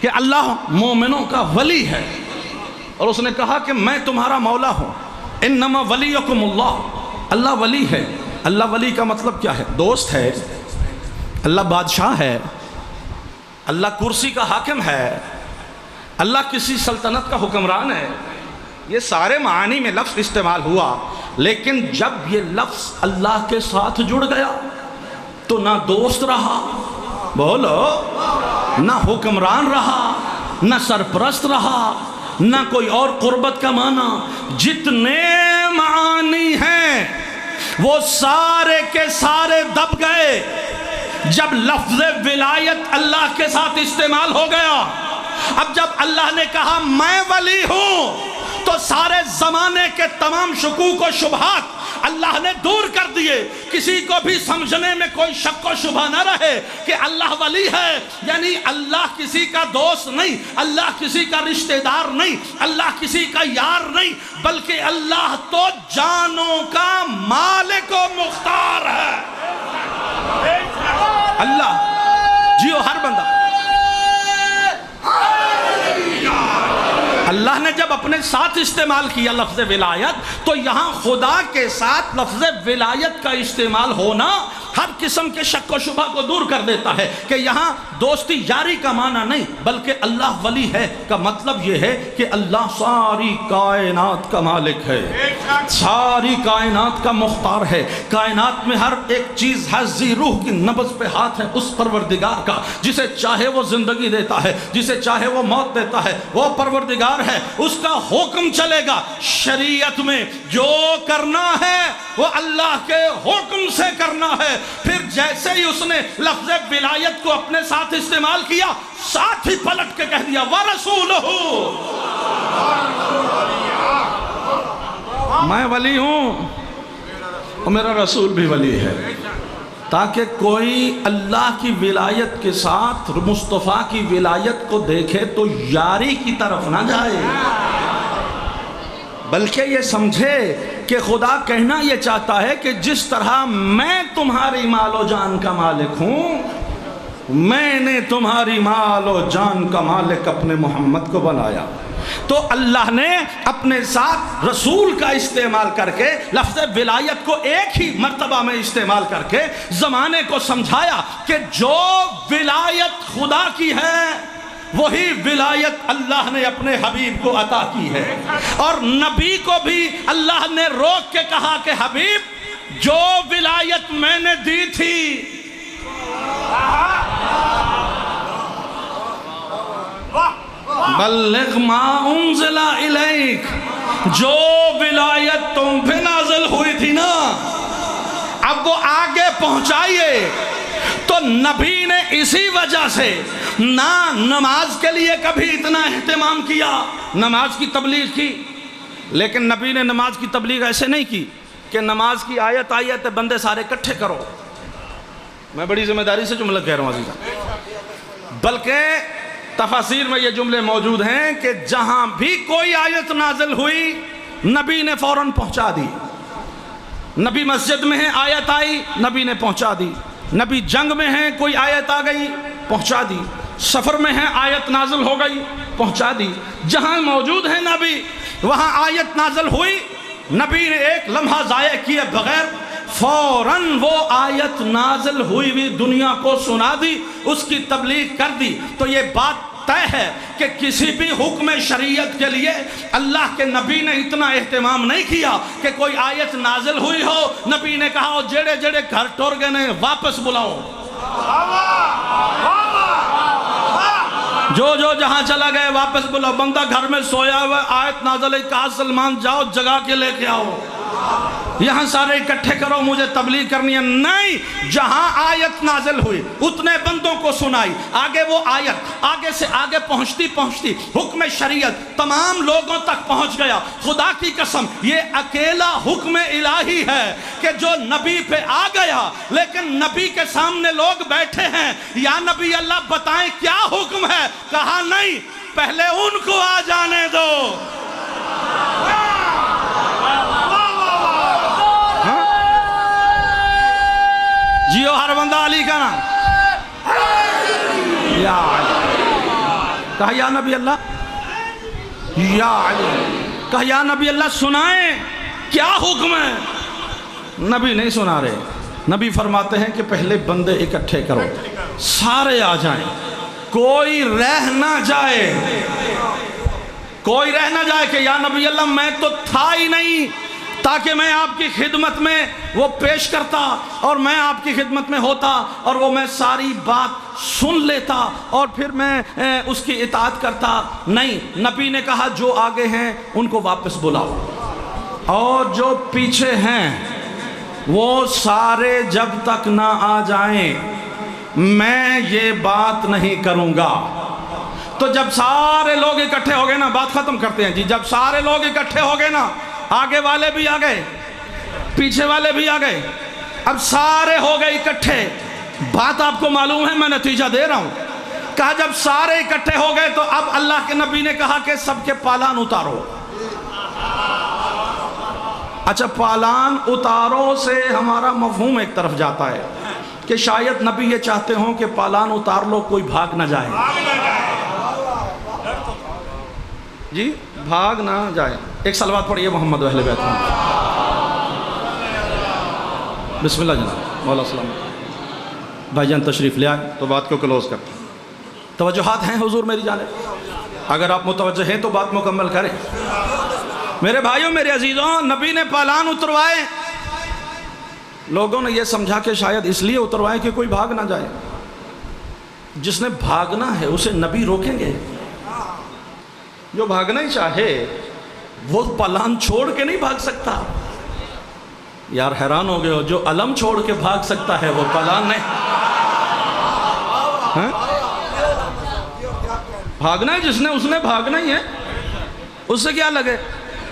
کہ اللہ مومنوں کا ولی ہے. اور اس نے کہا کہ میں تمہارا مولا ہوں. انما ولیکم اللہ، اللہ ولی ہے. اللہ ولی کا مطلب کیا ہے؟ دوست ہے. اللہ بادشاہ ہے. اللہ کرسی کا حاکم ہے. اللہ کسی سلطنت کا حکمران ہے. یہ سارے معانی میں لفظ استعمال ہوا، لیکن جب یہ لفظ اللہ کے ساتھ جڑ گیا تو نہ دوست رہا، بولو، نہ حکمران رہا، نہ سرپرست رہا، نہ کوئی اور قربت کا معنی. جتنے معانی ہیں وہ سارے کے سارے دب گئے جب لفظ ولایت اللہ کے ساتھ استعمال ہو گیا. اب جب اللہ نے کہا میں ولی ہوں تو سارے زمانے کے تمام شکوک و شبہات اللہ نے دور کر دیے. کسی کو بھی سمجھنے میں کوئی شک و شبہ نہ رہے کہ اللہ ولی ہے، یعنی اللہ کسی کا دوست نہیں، اللہ کسی کا رشتہ دار نہیں، اللہ کسی کا یار نہیں، بلکہ اللہ تو جانوں کا مالک و مختار ہے. اللہ جیو ہر بندہ. اللہ نے جب اپنے ساتھ استعمال کیا لفظ ولایت تو یہاں خدا کے ساتھ لفظ ولایت کا استعمال ہونا ہر قسم کے شک و شبہ کو دور کر دیتا ہے کہ یہاں دوستی یاری کا معنی نہیں بلکہ اللہ ولی ہے کا مطلب یہ ہے کہ اللہ ساری کائنات کا مالک ہے، ساری کائنات کا مختار ہے. کائنات میں ہر ایک چیز حضی روح کی نبض پہ ہاتھ ہے اس پروردگار کا. جسے چاہے وہ زندگی دیتا ہے، جسے چاہے وہ موت دیتا ہے، وہ پروردگار ہے. اس کا حکم چلے گا. شریعت میں جو کرنا ہے وہ اللہ کے حکم سے کرنا ہے. پھر جیسے ہی اس نے لفظ ولایت کو اپنے ساتھ استعمال کیا، ساتھ ہی پلٹ کے کہہ دیا وَرَسُولُهُ، میں ولی ہوں اور میرا رسول بھی ولی ہے. تاکہ کوئی اللہ کی ولایت کے ساتھ مصطفیٰ کی ولایت کو دیکھے تو یاری کی طرف نہ جائے، بلکہ یہ سمجھے کہ خدا کہنا یہ چاہتا ہے کہ جس طرح میں تمہاری مال و جان کا مالک ہوں، میں نے تمہاری مال و جان کا مالک اپنے محمد کو بنایا. تو اللہ نے اپنے ساتھ رسول کا استعمال کر کے لفظ ولایت کو ایک ہی مرتبہ میں استعمال کر کے زمانے کو سمجھایا کہ جو ولایت خدا کی ہے وہی ولایت اللہ نے اپنے حبیب کو عطا کی ہے. اور نبی کو بھی اللہ نے روک کے کہا کہ حبیب جو ولایت میں نے دی تھی بلغ ما انزل الیک، جو ولایت تم پہ نازل ہوئی تھی نا اب وہ آگے پہنچائیے. تو نبی نے اسی وجہ سے نہ نماز کے لیے کبھی اتنا اہتمام کیا، نماز کی تبلیغ کی، لیکن نبی نے نماز کی تبلیغ ایسے نہیں کی کہ نماز کی آیت آئی ہے تو بندے سارے اکٹھے کرو. میں بڑی ذمہ داری سے جملہ کہہ رہا ہوں عزیزاں، بلکہ تفاسیر میں یہ جملے موجود ہیں کہ جہاں بھی کوئی آیت نازل ہوئی نبی نے فوراً پہنچا دی. نبی مسجد میں ہیں آیت آئی نبی نے پہنچا دی، نبی جنگ میں ہیں کوئی آیت آ گئی پہنچا دی، سفر میں ہیں آیت نازل ہو گئی پہنچا دی. جہاں موجود ہیں نبی وہاں آیت نازل ہوئی، نبی نے ایک لمحہ ضائع کیے بغیر فوراً وہ آیت نازل ہوئی بھی دنیا کو سنا دی، اس کی تبلیغ کر دی. تو یہ بات طے ہے کہ کسی بھی حکم شریعت کے لیے اللہ کے نبی نے اتنا اہتمام نہیں کیا کہ کوئی آیت نازل ہوئی ہو نبی نے کہا جڑے جڑے گھر ٹور گئے نے واپس بلاؤ، جو جو جہاں چلا گئے واپس بلاؤ. بندہ گھر میں سویا ہوا آیت نازل ہے، کہا سلمان جاؤ جگا کے لے کے آؤ، یہاں سارے اکٹھے کرو مجھے تبلیغ کرنی ہے. نہیں، جہاں آیت نازل ہوئی اتنے بندوں کو سنائی، آگے وہ آیت آگے سے آگے پہنچتی پہنچتی حکم شریعت تمام لوگوں تک پہنچ گیا. خدا کی قسم یہ اکیلا حکم الہی ہے کہ جو نبی پہ آ گیا، لیکن نبی کے سامنے لوگ بیٹھے ہیں، یا نبی اللہ بتائیں کیا حکم ہے؟ کہا نہیں، پہلے ان کو آ جانے دو. جیو ہر بندہ علی کا نام یا علی، کہا یا نبی اللہ، یا علی، کہا یا نبی اللہ سنائیں کیا حکم ہے؟ نبی نہیں سنا رہے. نبی فرماتے ہیں کہ پہلے بندے اکٹھے کرو، سارے آ جائیں، کوئی رہ نہ جائے، کوئی رہ نہ جائے کہ یا نبی اللہ میں تو تھا ہی نہیں، تاکہ میں آپ کی خدمت میں وہ پیش کرتا اور میں آپ کی خدمت میں ہوتا اور وہ میں ساری بات سن لیتا اور پھر میں اس کی اطاعت کرتا. نہیں، نبی نے کہا جو آگے ہیں ان کو واپس بلاؤ اور جو پیچھے ہیں وہ سارے جب تک نہ آ جائیں میں یہ بات نہیں کروں گا. تو جب سارے لوگ اکٹھے ہو گئے نا، بات ختم کرتے ہیں جی، جب سارے لوگ اکٹھے ہو گئے نا، آگے والے بھی آ گئے پیچھے والے بھی آ گئے، اب سارے ہو گئے اکٹھے. بات آپ کو معلوم ہے، میں نتیجہ دے رہا ہوں. کہا جب سارے اکٹھے ہو گئے تو اب اللہ کے نبی نے کہا کہ سب کے پالان اتارو. اچھا، پالان اتارو سے ہمارا مفہوم ایک طرف جاتا ہے کہ شاید نبی یہ چاہتے ہوں کہ پالان اتار لو کوئی بھاگ نہ جائے. جی بھاگ نہ جائے. ایک صلوات پڑھیے محمد و اہل بیت میں. بسم اللہ جناب. مولا السلام. بھائی جان تشریف لے آئے تو بات کو کلوز کرتے ہیں. توجہات ہیں حضور میری جانب؟ اگر آپ متوجہ ہیں تو بات مکمل کریں. میرے بھائیوں میرے عزیزوں، نبی نے پالان اتروائے. لوگوں نے یہ سمجھا کہ شاید اس لیے اتروائے کہ کوئی بھاگ نہ جائے. جس نے بھاگنا ہے اسے نبی روکیں گے؟ جو بھاگنا ہی چاہے وہ پالان چھوڑ کے نہیں بھاگ سکتا. یار حیران ہو گئے ہو، جو علم چھوڑ کے بھاگ سکتا ہے وہ پالان نہیں. بھاگنا ہے جس نے، اس نے بھاگنا ہی ہے، اس سے کیا لگے.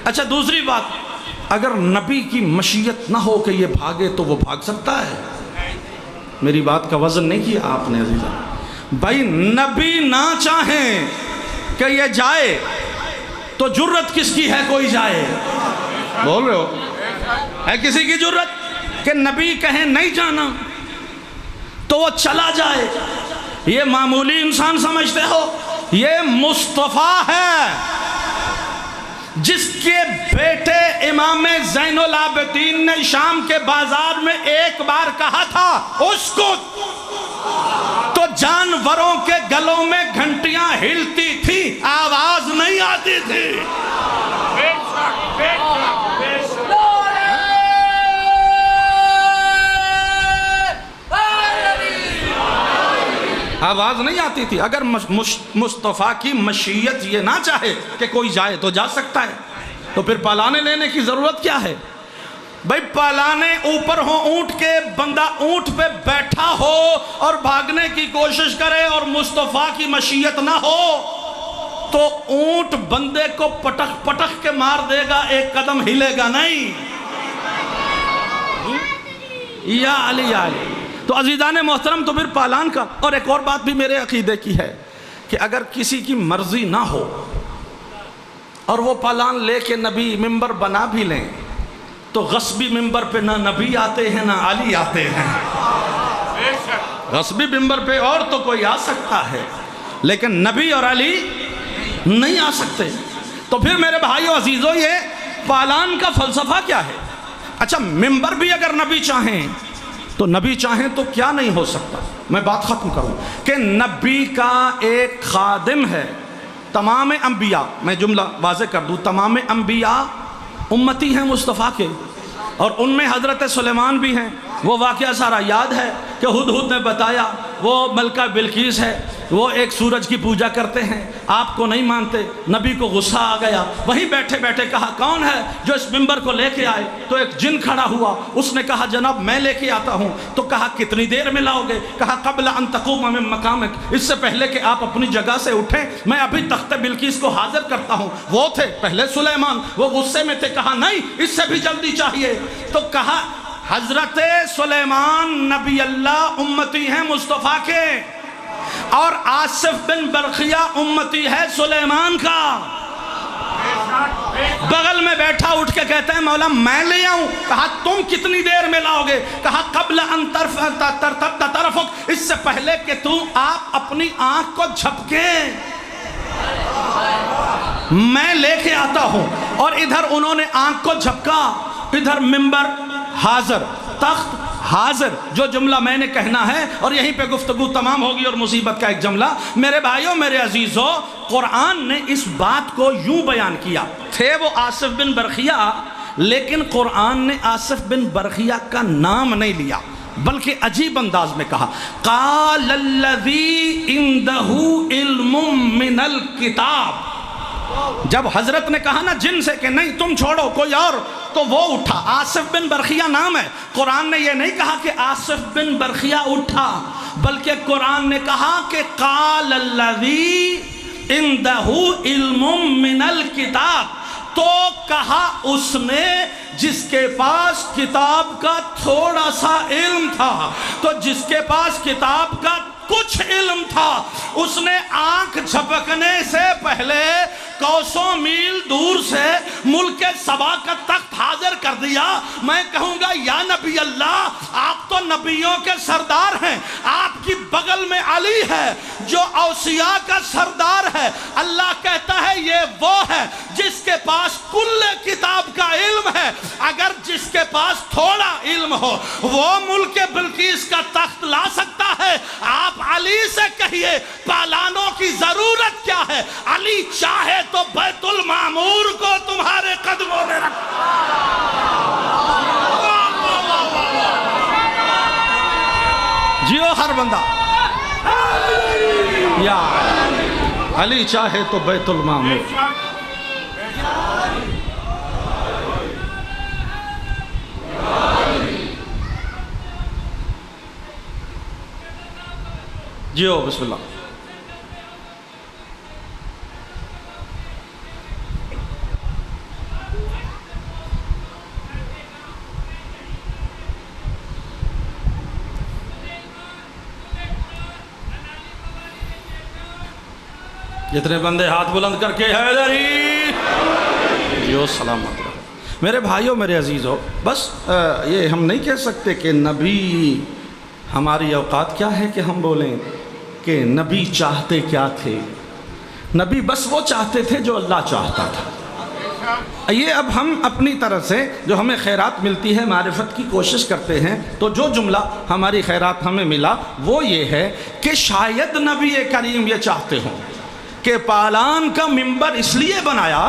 اچھا دوسری بات، اگر نبی کی مشیت نہ ہو کہ یہ بھاگے تو وہ بھاگ سکتا ہے؟ میری بات کا وزن نہیں کیا آپ نے عزیزاں. بھائی نبی نہ چاہیں کہ یہ جائے تو جرت کس کی ہے کوئی جائے؟ بول رہے ہو؟ ہے کسی کی جرت کہ نبی کہیں نہیں جانا تو وہ چلا جائے؟ یہ معمولی انسان سمجھتے ہو؟ یہ مصطفیٰ ہے جس کے بیٹے امام زین العابدین نے شام کے بازار میں ایک بار کہا تھا اسکت، تو جانوروں کے گلوں میں گھنٹیاں ہل تھی. بے شک بے شک بے شک. آواز نہیں آتی تھی. اگر مصطفیٰ کی مشیت یہ نہ چاہے کہ کوئی جائے تو جا سکتا ہے, تو پھر پالانے لینے کی ضرورت کیا ہے؟ بھائی پالانے اوپر ہو اونٹ کے, بندہ اونٹ پہ بیٹھا ہو اور بھاگنے کی کوشش کرے اور مصطفیٰ کی مشیت نہ ہو تو اونٹ بندے کو پٹک پٹک کے مار دے گا, ایک قدم ہلے گا نہیں. یا علی یا علی. تو عزیزان محترم, تو پھر پالان کا. اور ایک اور بات بھی میرے عقیدے کی ہے کہ اگر کسی کی مرضی نہ ہو اور وہ پالان لے کے نبی ممبر بنا بھی لیں تو غصبی ممبر پہ نہ نبی آتے ہیں نہ علی آتے ہیں. بے شک. غصبی ممبر پہ اور تو کوئی آ سکتا ہے لیکن نبی اور علی نہیں آ سکتے. تو پھر میرے بھائیو عزیزو, یہ پالان کا فلسفہ کیا ہے؟ اچھا, ممبر بھی اگر نبی چاہیں تو نبی چاہیں تو کیا نہیں ہو سکتا. میں بات ختم کروں کہ نبی کا ایک خادم ہے. تمام انبیاء, میں جملہ واضح کر دوں, تمام انبیاء امتی ہیں مصطفیٰ کے, اور ان میں حضرت سلیمان بھی ہیں. وہ واقعہ سارا یاد ہے کہ ہدہد نے بتایا وہ ملکہ بلقیس ہے, وہ ایک سورج کی پوجا کرتے ہیں, آپ کو نہیں مانتے. نبی کو غصہ آ گیا, وہیں بیٹھے بیٹھے کہا کون ہے جو اس ممبر کو لے کے آئے؟ تو ایک جن کھڑا ہوا, اس نے کہا جناب میں لے کے آتا ہوں. تو کہا کتنی دیر میں لاؤ گے؟ کہا قبل ان تقوم من مقامک, اس سے پہلے کہ آپ اپنی جگہ سے اٹھیں میں ابھی تخت بلقیس کو حاضر کرتا ہوں. وہ تھے پہلے سلیمان, وہ غصے میں تھے, کہا نہیں اس سے بھی جلدی چاہیے. تو کہا حضرت سلیمان نبی اللہ امتی ہیں مصطفیٰ کے, اور آصف بن برقیہ امتی ہے سلیمان کا. بغل میں بیٹھا اٹھ کے کہتا ہے مولا میں لے آؤں. کہا تم کتنی دیر میں لاؤ گے؟ کہا قبل ان ترتب طرفک, اس سے پہلے کہ تم آپ اپنی آنکھ کو جھپکے میں لے کے آتا ہوں. اور ادھر انہوں نے آنکھ کو جھپکا, ادھر ممبر حاضر, تخت حاضر. جو جملہ میں نے کہنا ہے اور یہیں پہ گفتگو تمام ہوگی, اور مصیبت کا ایک جملہ. میرے بھائیوں میرے عزیزوں, قرآن نے اس بات کو یوں بیان کیا. تھے وہ آصف بن برقیہ, لیکن قرآن نے آصف بن برقیہ کا نام نہیں لیا, بلکہ عجیب انداز میں کہا قال الذی عندہ علم من الکتاب. جب حضرت نے کہا نا جن سے کہ نہیں تم چھوڑو کوئی اور, تو وہ اٹھا. آصف بن برقیہ نام ہے. قرآن نے یہ نہیں کہا کہ آصف بن برقیہ اٹھا, بلکہ قرآن نے کہا کہ قال الذی عندہ علم من الکتاب. تو کہا اس نے جس کے پاس کتاب کا تھوڑا سا علم تھا. تو جس کے پاس کتاب کا کچھ علم تھا, اس نے آنکھ جھپکنے سے پہلے کوسوں میل دور سے ملک سبا کا تخت حاضر کر دیا. میں کہوں گا یا نبی اللہ, آپ تو نبیوں کے سردار ہیں, آپ کی بغل میں علی ہے جو اوصیاء کا سردار ہے. اللہ کہتا ہے یہ وہ ہے جس کے پاس کل کتاب کا علم ہے. اگر جس کے پاس تھوڑا علم ہو وہ ملک بلقیس کا تخت لا سکتا ہے. آپ علی سے کہیے پالانوں کی ضرورت کیا ہے؟ علی چاہے تو بیت المعمور کو تمہارے قدموں میں رکھ. جیو ہر بندہ یا علی چاہے تو بیت المعمور. جیو بسم اللہ. جتنے بندے ہاتھ بلند کر کے حیدری جیو سلامت رہو. میرے بھائیوں میرے عزیزوں, بس یہ ہم نہیں کہہ سکتے کہ نبی, ہماری اوقات کیا ہے کہ ہم بولیں کہ نبی چاہتے کیا تھے. نبی بس وہ چاہتے تھے جو اللہ چاہتا تھا. یہ اب ہم اپنی طرف سے جو ہمیں خیرات ملتی ہے معرفت کی کوشش کرتے ہیں, تو جو جملہ ہماری خیرات ہمیں ملا وہ یہ ہے کہ شاید نبی کریم یہ چاہتے ہوں کہ پالان کا منبر اس لیے بنایا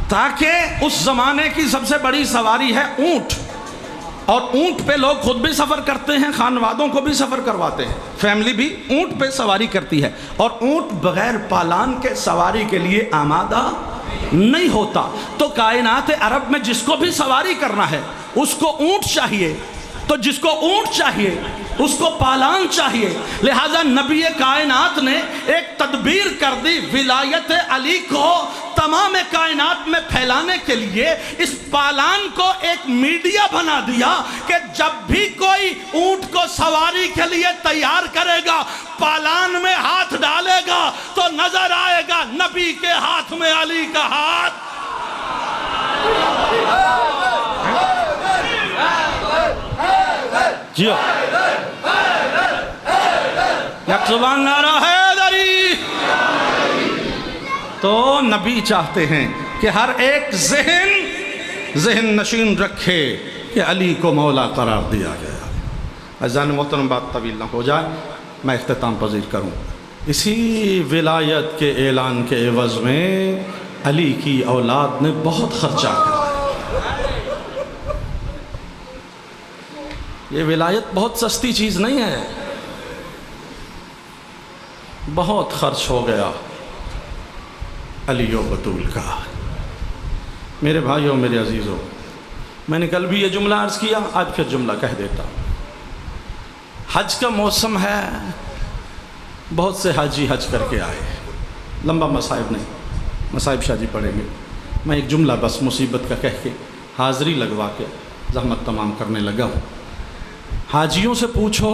تاکہ اس زمانے کی سب سے بڑی سواری ہے اونٹ، اور اونٹ پہ لوگ خود بھی سفر کرتے ہیں، خانوادوں کو بھی سفر کرواتے ہیں، فیملی بھی اونٹ پہ سواری کرتی ہے، اور اونٹ بغیر پالان کے سواری کے لیے آمادہ نہیں ہوتا۔ تو کائنات عرب میں جس کو بھی سواری کرنا ہے اس کو اونٹ چاہیے، تو جس کو اونٹ چاہیے اس کو پالان چاہیے، لہذا نبی کائنات نے ایک تدبیر کر دی ولایت علی کو تمام کائنات میں پھیلانے کے لیے، اس پالان کو ایک میڈیا بنا دیا کہ جب بھی کوئی اونٹ کو سواری کے لیے تیار کرے گا، پالان میں ہاتھ ڈالے گا تو نظر آئے گا نبی کے ہاتھ میں علی کا ہاتھ۔ جیو یک زبان نعرہ حیدری۔ تو نبی چاہتے ہیں کہ ہر ایک ذہن نشین رکھے کہ علی کو مولا قرار دیا گیا۔ عزیزان محترم، بات طویل نہ ہو جائے، میں اختتام پذیر کروں۔ اسی ولایت کے اعلان کے عوض میں علی کی اولاد نے بہت خرچہ کیا۔ یہ ولایت بہت سستی چیز نہیں ہے، بہت خرچ ہو گیا علی و بطول کا۔ میرے بھائیوں، میرے عزیزوں، میں نے کل بھی یہ جملہ عرض کیا، آج پھر جملہ کہہ دیتا ہوں۔ حج کا موسم ہے، بہت سے حاجی حج کر کے آئے، لمبا مصائب نہیں، مصائب شاہ جی پڑھیں گے، میں ایک جملہ بس مصیبت کا کہہ کے حاضری لگوا کے زحمت تمام کرنے لگا ہوں۔ حاجیوں سے پوچھو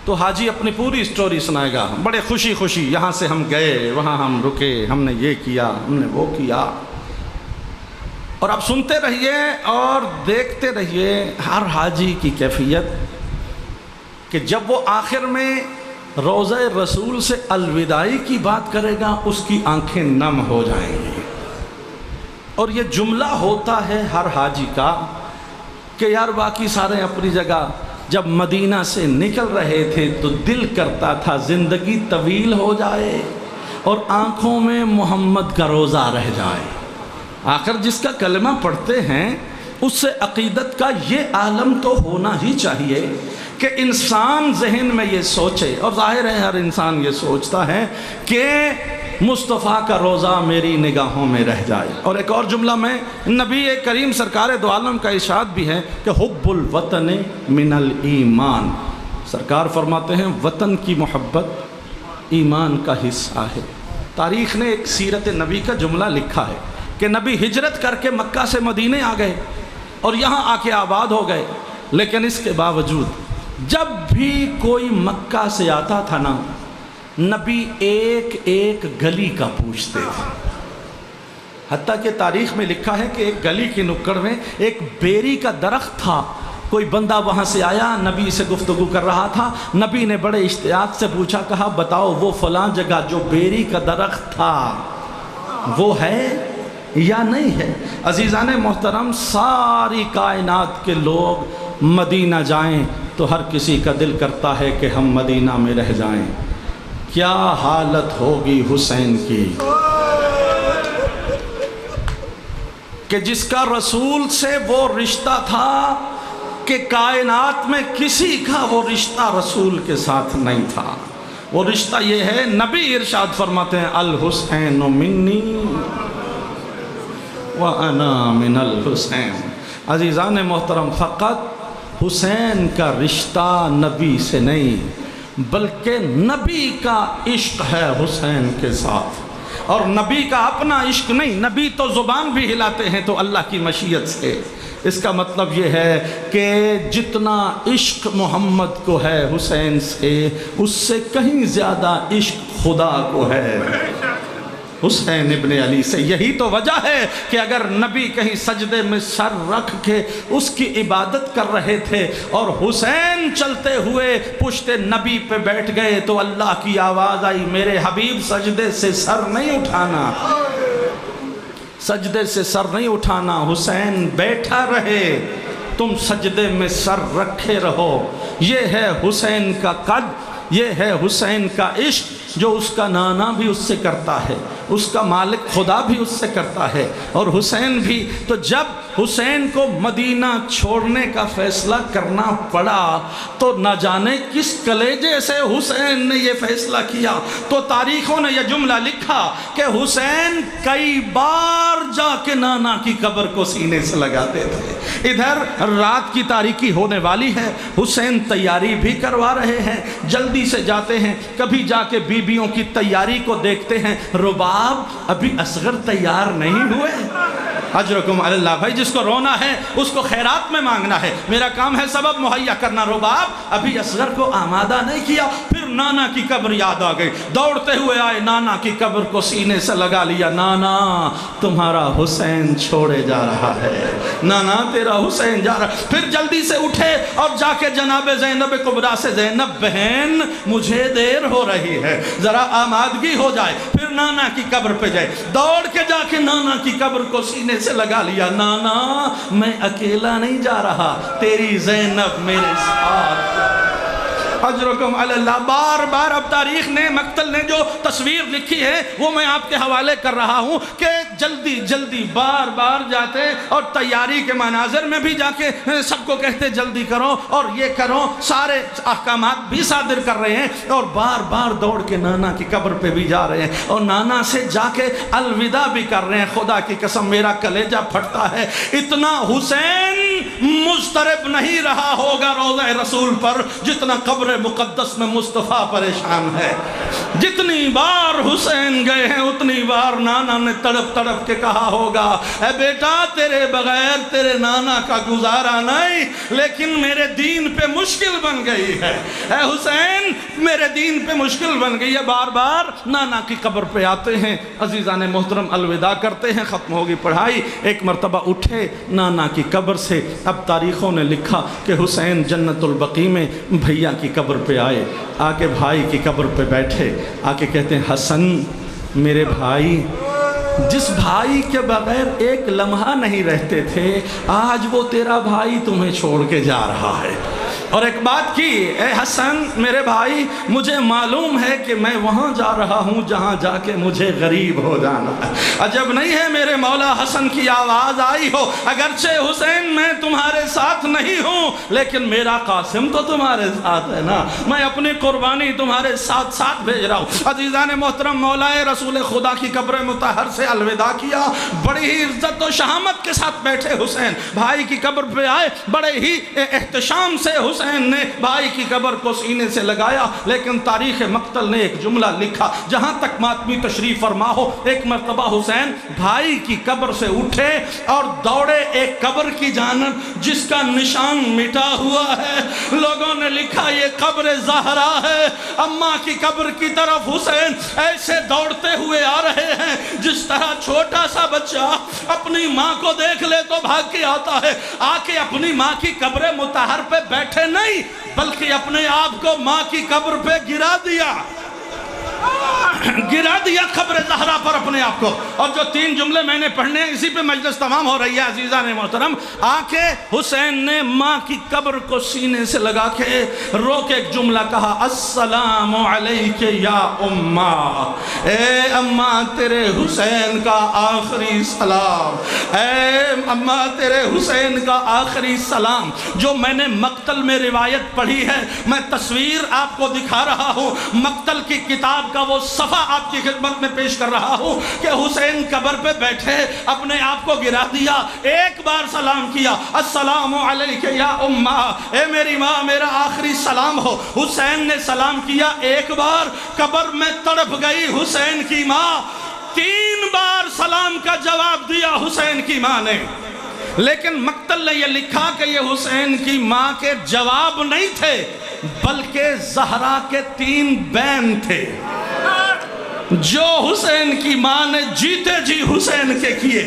تو حاجی اپنی پوری سٹوری سنائے گا، بڑے خوشی خوشی، یہاں سے ہم گئے، وہاں ہم رکے، ہم نے یہ کیا، ہم نے وہ کیا، اور آپ سنتے رہیے اور دیکھتے رہیے ہر حاجی کی کیفیت، کہ جب وہ آخر میں روضہ رسول سے الوداعی کی بات کرے گا اس کی آنکھیں نم ہو جائیں گی۔ اور یہ جملہ ہوتا ہے ہر حاجی کا کہ یار باقی سارے اپنی جگہ، جب مدینہ سے نکل رہے تھے تو دل کرتا تھا زندگی طویل ہو جائے اور آنکھوں میں محمد کا روزہ رہ جائے۔ آخر جس کا کلمہ پڑھتے ہیں اس سے عقیدت کا یہ عالم تو ہونا ہی چاہیے کہ انسان ذہن میں یہ سوچے، اور ظاہر ہے ہر انسان یہ سوچتا ہے کہ مصطفیٰ کا روزہ میری نگاہوں میں رہ جائے۔ اور ایک اور جملہ میں نبی کریم سرکار دو عالم کا ارشاد بھی ہے کہ حب الوطن من الایمان، سرکار فرماتے ہیں وطن کی محبت ایمان کا حصہ ہے۔ تاریخ نے ایک سیرت نبی کا جملہ لکھا ہے کہ نبی ہجرت کر کے مکہ سے مدینے آ گئے اور یہاں آ کے آباد ہو گئے، لیکن اس کے باوجود جب بھی کوئی مکہ سے آتا تھا نا، نبی ایک ایک گلی کا پوچھتے تھے، حتیٰ کہ تاریخ میں لکھا ہے کہ ایک گلی کی نکڑ میں ایک بیری کا درخت تھا، کوئی بندہ وہاں سے آیا، نبی سے گفتگو کر رہا تھا، نبی نے بڑے اشتیاق سے پوچھا، کہا بتاؤ وہ فلاں جگہ جو بیری کا درخت تھا وہ ہے یا نہیں ہے؟ عزیزان محترم، ساری کائنات کے لوگ مدینہ جائیں تو ہر کسی کا دل کرتا ہے کہ ہم مدینہ میں رہ جائیں۔ کیا حالت ہوگی حسین کی کہ جس کا رسول سے وہ رشتہ تھا کہ کائنات میں کسی کا وہ رشتہ رسول کے ساتھ نہیں تھا۔ وہ رشتہ یہ ہے، نبی ارشاد فرماتے ہیں الحسین منی وَأَنَا مِنَ الْحُسَيْنِ۔ عزیزان محترم، فقط حسین کا رشتہ نبی سے نہیں بلکہ نبی کا عشق ہے حسین کے ساتھ، اور نبی کا اپنا عشق نہیں، نبی تو زبان بھی ہلاتے ہیں تو اللہ کی مشیت سے۔ اس کا مطلب یہ ہے کہ جتنا عشق محمد کو ہے حسین سے، اس سے کہیں زیادہ عشق خدا کو ہے حسین ابن علی سے۔ یہی تو وجہ ہے کہ اگر نبی کہیں سجدے میں سر رکھ کے اس کی عبادت کر رہے تھے اور حسین چلتے ہوئے پشت نبی پہ بیٹھ گئے تو اللہ کی آواز آئی، میرے حبیب سجدے سے سر نہیں اٹھانا، سجدے سے سر نہیں اٹھانا، حسین بیٹھا رہے، تم سجدے میں سر رکھے رہو۔ یہ ہے حسین کا قد، یہ ہے حسین کا عشق جو اس کا نانا بھی اس سے کرتا ہے، اس کا مالک خدا بھی اس سے کرتا ہے، اور حسین بھی۔ تو جب حسین کو مدینہ چھوڑنے کا فیصلہ کرنا پڑا تو نہ جانے کس کلیجے سے حسین نے یہ فیصلہ کیا، تو تاریخوں نے یہ جملہ لکھا کہ حسین کئی بار جا کے نانا کی قبر کو سینے سے لگاتے تھے۔ ادھر رات کی تاریکی ہونے والی ہے، حسین تیاری بھی کروا رہے ہیں، جلدی سے جاتے ہیں، کبھی جا کے بیویوں کی تیاری کو دیکھتے ہیں، رباب ابھی اصغر تیار نہیں ہوئے۔ اجرکم علی اللہ، بھائی جس کو رونا ہے اس کو خیرات میں مانگنا ہے، میرا کام ہے سبب مہیا کرنا، رباب ابھی اصغر کو آمادہ نہیں کیا۔ پھر نانا کی قبر یاد آ گئی، دوڑتے ہوئے آئے، نانا کی قبر کو سینے سے لگا لیا، نانا تمہارا حسین چھوڑے جا رہا ہے، نانا تیرا حسین جا رہا ہے۔ پھر جلدی سے اٹھے اور جا کے جناب زینب کبریٰ سے، زینب بہن مجھے دیر ہو رہی ہے، ذرا آمادگی ہو جائے۔ پھر نانا کی قبر پہ جائے، دوڑ کے جا کے نانا کی قبر کو سینے سے لگا لیا، نانا میں اکیلا نہیں جا رہا، تیری زینب میرے ساتھ۔ اجرکم علی اللہ۔ بار بار اب تاریخ نے، مقتل نے جو تصویر لکھی ہے وہ میں آپ کے حوالے کر رہا ہوں کہ جلدی جلدی بار بار جاتے اور تیاری کے مناظر میں بھی جا کے سب کو کہتے جلدی کرو اور یہ کرو، سارے احکامات بھی صادر کر رہے ہیں، اور بار بار دوڑ کے نانا کی قبر پہ بھی جا رہے ہیں اور نانا سے جا کے الوداع بھی کر رہے ہیں۔ خدا کی قسم میرا کلیجہ پھٹتا ہے، اتنا حسین مضطرب نہیں رہا ہوگا روضہ رسول پر جتنا قبر مقدس میں مصطفیٰ پریشان ہے۔ جتنی بار حسین گئے ہیں اتنی بار نانا نے تڑپ تڑپ کے کہا ہوگا، اے بیٹا تیرے بغیر تیرے نانا کا گزارا نہیں، لیکن میرے دین پہ مشکل بن گئی ہے، اے حسین میرے دین پہ مشکل بن گئی ہے۔ بار بار نانا کی قبر پہ آتے ہیں، عزیزان محترم الوداع کرتے ہیں، ختم ہوگی پڑھائی۔ ایک مرتبہ اٹھے نانا کی قبر سے، اب تاریخوں نے لکھا کہ حسین جنت البقیع میں بھیا کی قبر پہ آئے، آ کے بھائی کی قبر پہ بیٹھے، آ کے کہتے ہیں حسن میرے بھائی، جس بھائی کے بغیر ایک لمحہ نہیں رہتے تھے آج وہ تیرا بھائی تمہیں چھوڑ کے جا رہا ہے۔ اور ایک بات کی، اے حسن میرے بھائی، مجھے معلوم ہے کہ میں وہاں جا رہا ہوں جہاں جا کے مجھے غریب ہو جانا ہے۔ عجب نہیں ہے میرے مولا حسن کی آواز آئی ہو، اگرچہ حسین میں تمہارے ساتھ نہیں ہوں لیکن میرا قاسم تو تمہارے ساتھ ہے نا، میں اپنی قربانی تمہارے ساتھ ساتھ بھیج رہا ہوں۔ عزیزان محترم، مولا رسول خدا کی قبر مطہر سے الوداع کیا، بڑی ہی عزت و شہامت کے ساتھ بیٹھے حسین، بھائی کی قبر پہ آئے، بڑے ہی احتشام سے حسین نے بھائی کی قبر کو سینے سے لگایا۔ لیکن تاریخ مقتل نے ایک جملہ لکھا، جہاں تک ماتمی تشریف فرما ہو، ایک مرتبہ حسین بھائی کی قبر سے اٹھے اور دوڑے ایک قبر کی جانب جس کا نشان مٹا ہوا ہے۔ لوگوں نے لکھا یہ قبر زہرا ہے۔ اماں کی قبر کی طرف حسین ایسے دوڑتے ہوئے آ رہے ہیں جس طرح چھوٹا سا بچہ اپنی ماں کو دیکھ لے تو بھاگ کے آتا ہے، آ کے اپنی ماں کی قبر مطہر پہ بیٹھے نہیں بلکہ اپنے آپ کو ماں کی قبر پہ گرا دیا قبر زہرا پر اپنے آپ کو۔ اور جو تین جملے میں نے پڑھنے ہیں اسی پہ مجلس تمام ہو رہی ہے عزیزان محترم۔ آ کے حسین نے ماں کی قبر کو سینے سے لگا کے رو کے ایک جملہ کہا، السلام علیک یا اماں، اے اماں تیرے حسین کا آخری سلام، اے اماں تیرے حسین کا آخری سلام۔ جو میں نے مقتل میں روایت پڑھی ہے میں تصویر آپ کو دکھا رہا ہوں، مقتل کی کتاب کا وہ صفحہ آپ کی خدمت میں پیش کر رہا ہوں کہ حسین قبر پہ بیٹھے اپنے آپ کو گرا دیا، ایک بار سلام کیا، السلام علیک یا اماں، اے میری ماں میرا آخری سلام ہو۔ حسین نے سلام کیا ایک بار، قبر میں تڑپ گئی حسین کی ماں، تین بار سلام کا جواب دیا حسین کی ماں نے۔ لیکن مقتل نے یہ لکھا کہ یہ حسین کی ماں کے جواب نہیں تھے بلکہ زہرا کے تین بین تھے جو حسین کی ماں نے جیتے جی حسین کے کیے۔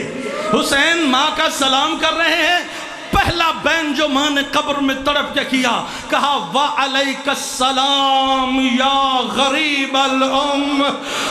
حسین ماں کا سلام کر رہے ہیں، پہلا بین جو ماں نے قبر میں تڑپ کے کیا، کہا وَعَلَيْكَ السَّلَامُ یا غریب الام،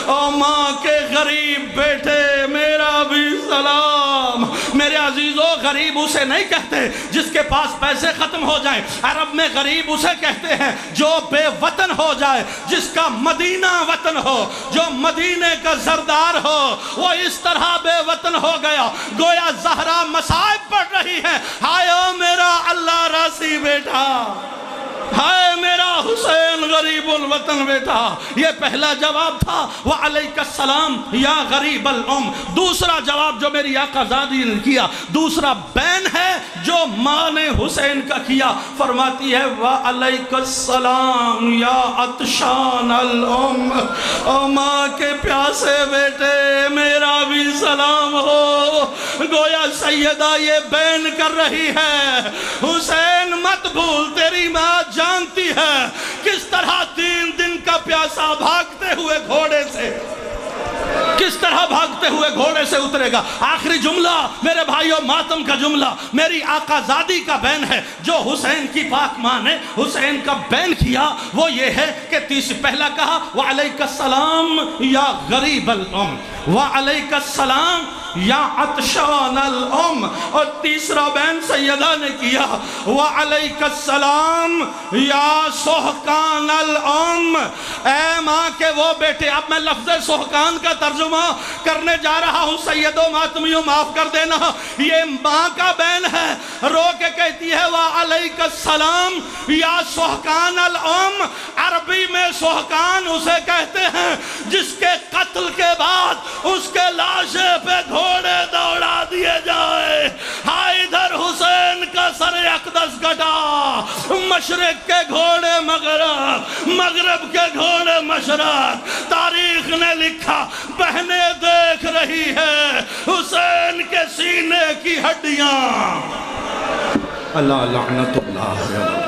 او ماں کے غریب بیٹے میرا بھی سلام۔ میرے عزیزو، غریب اسے نہیں کہتے جس کے پاس پیسے ختم ہو جائیں، عرب میں غریب اسے کہتے ہیں جو بے وطن ہو جائے، جس کا مدینہ وطن ہو، جو مدینے کا زردار ہو، وہ اس طرح بے وطن ہو گیا گویا زہرا مصائب پڑھ رہی ہے، ہائے او میرا اللہ راسی بیٹا، ہائے میرا حسین غریب الوطن بیٹا۔ یہ پہلا جواب تھا وَعَلَيْكَ السلام یا غریب الام۔ دوسرا جواب جو میری آقا زادی نے کیا، دوسرا بین ہے جو ماں نے حسین کا کیا، فرماتی ہے وَعَلَيْكَ السلام یا عطشان الام، او ماں کے پیاسے بیٹے میرا بھی سلام ہو۔ گویا سیدہ یہ بین کر رہی ہے، حسین مت بھول، تیری ماں جانتی ہے کس طرح 3 دن کا پیاسا بھاگتے ہوئے گھوڑے سے، کس طرح بھاگتے ہوئے گھوڑے سے اترے گا۔ آخری جملہ میرے بھائیوں، ماتم کا جملہ میری آقا زادی کا بین ہے جو حسین کی پاک ماں نے حسین کا بین کیا، وہ یہ ہے کہ پہلا کہا وَعَلَيْكَ السلام یا غریب الام، وَعَلَيْكَ السلام یا عطشان الام، اور تیسرا بین سیدہ نے کیا وَعَلَيْكَ السلام یا سحقان الام، اے ماں کے وہ بیٹے۔ اب میں لفظ سحقان کا ترجمہ کرنے جا رہا ہوں، سیدوں ماتمیوں معاف کر دینا، یہ ماں کا بین ہے، رو کے کہتی ہے وَعَلَيْكَ السلام یا سحقان الام۔ عربی میں سحقان اسے کہتے ہیں جس کے قتل کے بعد اس کے لاشے پہ گھوڑے دوڑا دیے جائے۔ ہاں ادھر حسین کا سر اقدس کٹا، مشرق کے گھوڑے مغرب، مغرب کے گھوڑے مشرق۔ تاریخ نے لکھا بہنیں دیکھ رہی ہے حسین کے سینے کی ہڈیاں۔ اللہ لعنت اللہ